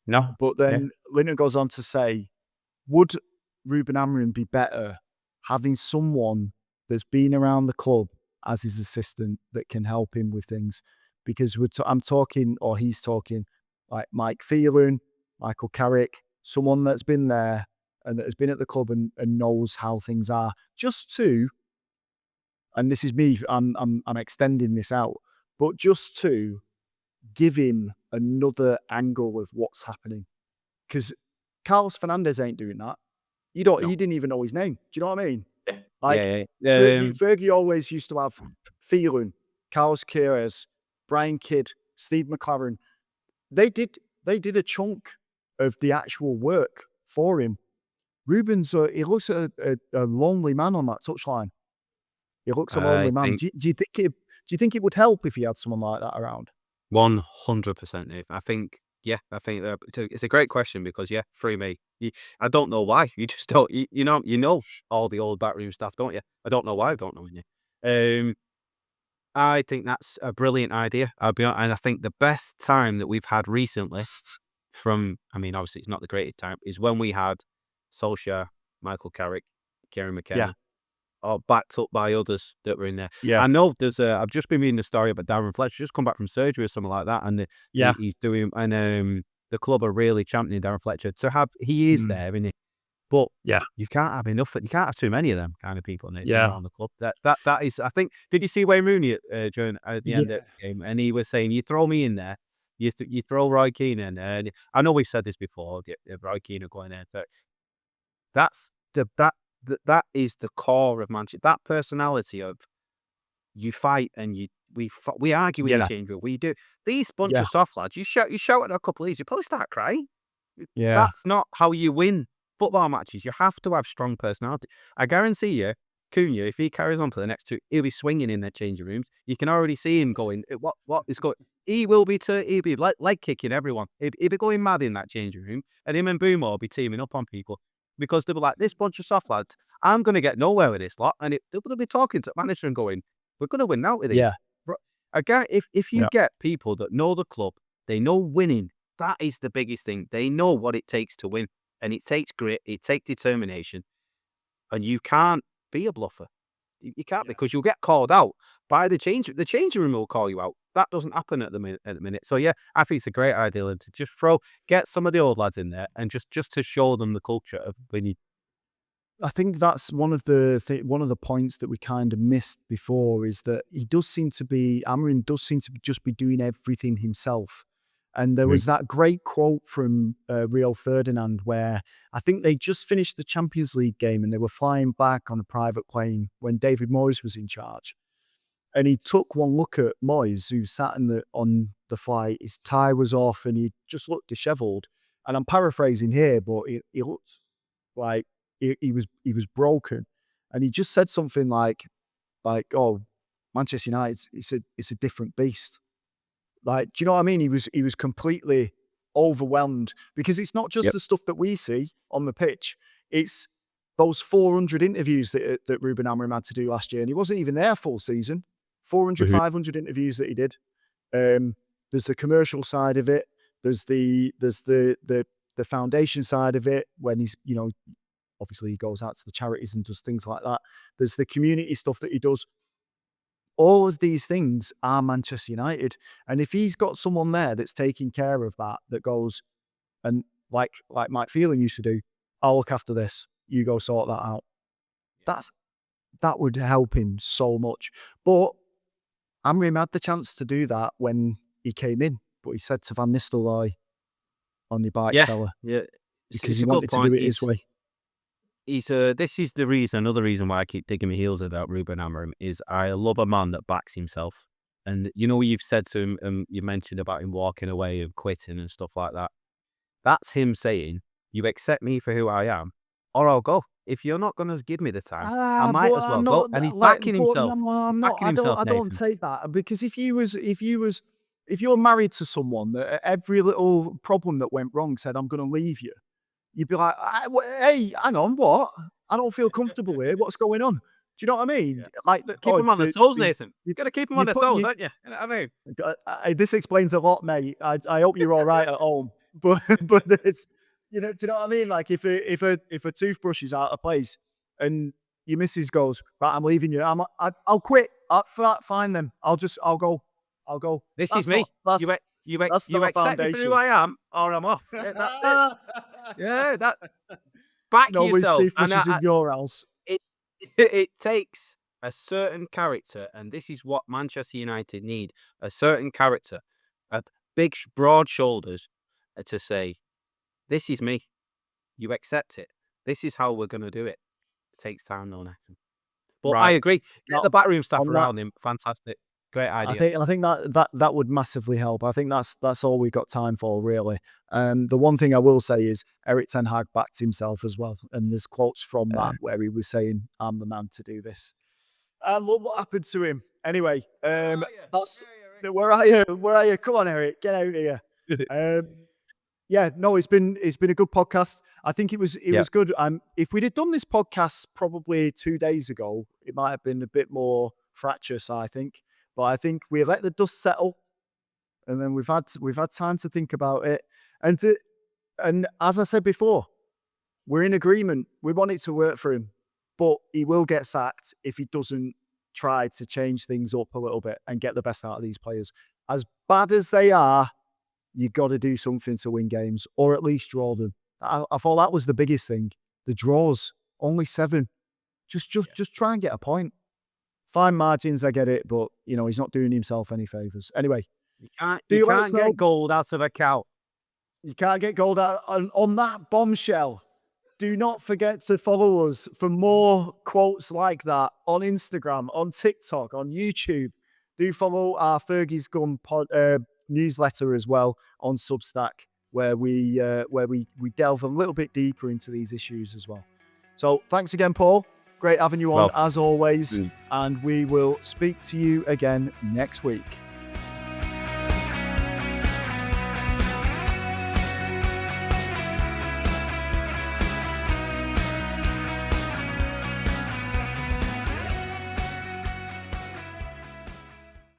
No. But then Linton goes on to say, would Ruben Amorim be better having someone that's been around the club as his assistant that can help him with things? Because I'm talking, or he's talking, like Mike Phelan, Michael Carrick, someone that's been there and that has been at the club and knows how things are. Just to, and this is me, I'm extending this out, but just to give him another angle of what's happening. Because Carlos Fernandez ain't doing that. You didn't even know his name. Do you know what I mean? Like, Fergie always used to have Phelan, Carlos Queiroz, Brian Kidd, Steve McLaren. They did a chunk of the actual work for him. Ruben's he looks a lonely man on that touchline. He looks a lonely man. Do you think it would help if he had someone like that around? 100%, Dave. I think it's a great question because through me, I don't know why. You just don't. You know all the old backroom stuff, don't you? I don't know why I don't know you. I think that's a brilliant idea. I'll be honest, and I think the best time that we've had recently, obviously it's not the greatest time, is when we had Solskjaer, Michael Carrick, Kieran McKenna, or backed up by others that were in there. Yeah. I know there's I've just been reading the story about Darren Fletcher, just come back from surgery or something like that, and he's doing, and the club are really championing Darren Fletcher to have. He is there, isn't he? But you can't have enough. You can't have too many of them kind of people around the club. That is, I think. Did you see Wayne Rooney at the end of the game? And he was saying, "You throw me in there, you throw Roy Keane in there." And I know we've said this before. Roy Keane are going there. That is the core of Manchester. That personality of you fight and we argue in the change room. We do these bunch of soft lads. You shout at a couple of these, you probably start crying. Yeah, That's not how you win football matches. You have to have strong personality. I guarantee you, Cunha, if he carries on for the next two, he'll be swinging in their changing rooms. You can already see him going. What is going? He will be. He'll be leg kicking everyone. He'll be going mad in that changing room, and him and Boomer will be teaming up on people. Because they'll be like, this bunch of soft lads, I'm going to get nowhere with this lot. And they'll be talking to the manager and going, we're going to win out with these. Yeah. Again, if you get people that know the club, they know winning, that is the biggest thing. They know what it takes to win. And it takes grit, it takes determination. And you can't be a bluffer. You can't because you'll get called out by the change. The changing room will call you out. That doesn't happen at the minute. So I think it's a great idea to just get some of the old lads in there and just to show them the culture of winning. I think that's one of the points that we kind of missed before is that Amorim does seem to just be doing everything himself. And there was that great quote from Rio Ferdinand where I think they just finished the Champions League game and they were flying back on a private plane when David Moyes was in charge. And he took one look at Moyes, who sat on the flight. His tie was off and he just looked dishevelled. And I'm paraphrasing here, but he looked like he was broken. And he just said something like, oh, Manchester United, it's a different beast. Like, do you know what I mean? He was completely overwhelmed because it's not just the stuff that we see on the pitch. It's those 400 interviews that Ruben Amorim had to do last year. And he wasn't even there full season. 400, 500 interviews that he did. There's the commercial side of it. There's the foundation side of it when he's, obviously he goes out to the charities and does things like that. There's the community stuff that he does. All of these things are Manchester United. And if he's got someone there that's taking care of that goes, and like Mike Phelan used to do, I'll look after this, you go sort that out. That would help him so much. But Amorim had the chance to do that when he came in, but he said to Van Nistelrooy on the bike fella. Yeah. Because he wanted to do it his way. This is another reason why I keep digging my heels about Ruben Amorim is I love a man that backs himself. And you've said to him, you mentioned about him walking away and quitting and stuff like that. That's him saying, you accept me for who I am, or I'll go. If you're not going to give me the time, I might as well go. And he's backing himself. I don't take that because if you was if you're married to someone that at every little problem that went wrong said, I'm going to leave you, you'd be like, hey, hang on, what? I don't feel comfortable here. What's going on? Do you know what I mean? Yeah. Like, Keep them on their toes, Nathan. You've got to keep them on their toes, haven't you? You know what I mean? This explains a lot, mate. I hope you're all right at home. But there's, do you know what I mean? Like if a toothbrush is out of place and your missus goes, right, I'm leaving you. I'll quit. Fine then. I'll go. This That's is me. not- You that's not a accept me for foundation. who I am, or I'm off. Yeah, that's it. Yeah, that. Back Nobody's yourself. And toothbrush is in your house. it takes a certain character, and this is what Manchester United need: a certain character, a big, broad shoulders, to say, "This is me. You accept it. This is how we're going to do it." It takes time, though, Nathan. But Right. I agree. Get the backroom staff on that- around him. Fantastic. Great idea. I think that would massively help. I think that's all we've got time for, really. The one thing I will say is Erik ten Hag backed himself as well, and there's quotes from that where he was saying, "I'm the man to do this." And look what happened to him. Anyway, that's where are you? Where are you? Come on, Erik, get out of here. Yeah, no, it's been a good podcast. I think it was good. If we'd have done this podcast probably 2 days ago, it might have been a bit more fractious, I think. But I think we let the dust settle, and then we've had time to think about it. And as I said before, we're in agreement. We want it to work for him, but he will get sacked if he doesn't try to change things up a little bit and get the best out of these players. As bad as they are, you got to do something to win games, or at least draw them. I thought that was the biggest thing. The draws, only 7. Just try and get a point. Fine margins, I get it, but he's not doing himself any favors. Anyway, You can't let us know? get gold out of a cow. You can't get gold out on that bombshell. Do not forget to follow us for more quotes like that on Instagram, on TikTok, on YouTube. Do follow our Fergie's Gun newsletter as well on Substack, where we delve a little bit deeper into these issues as well. So thanks again, Paul. Great having you on as always, and we will speak to you again next week.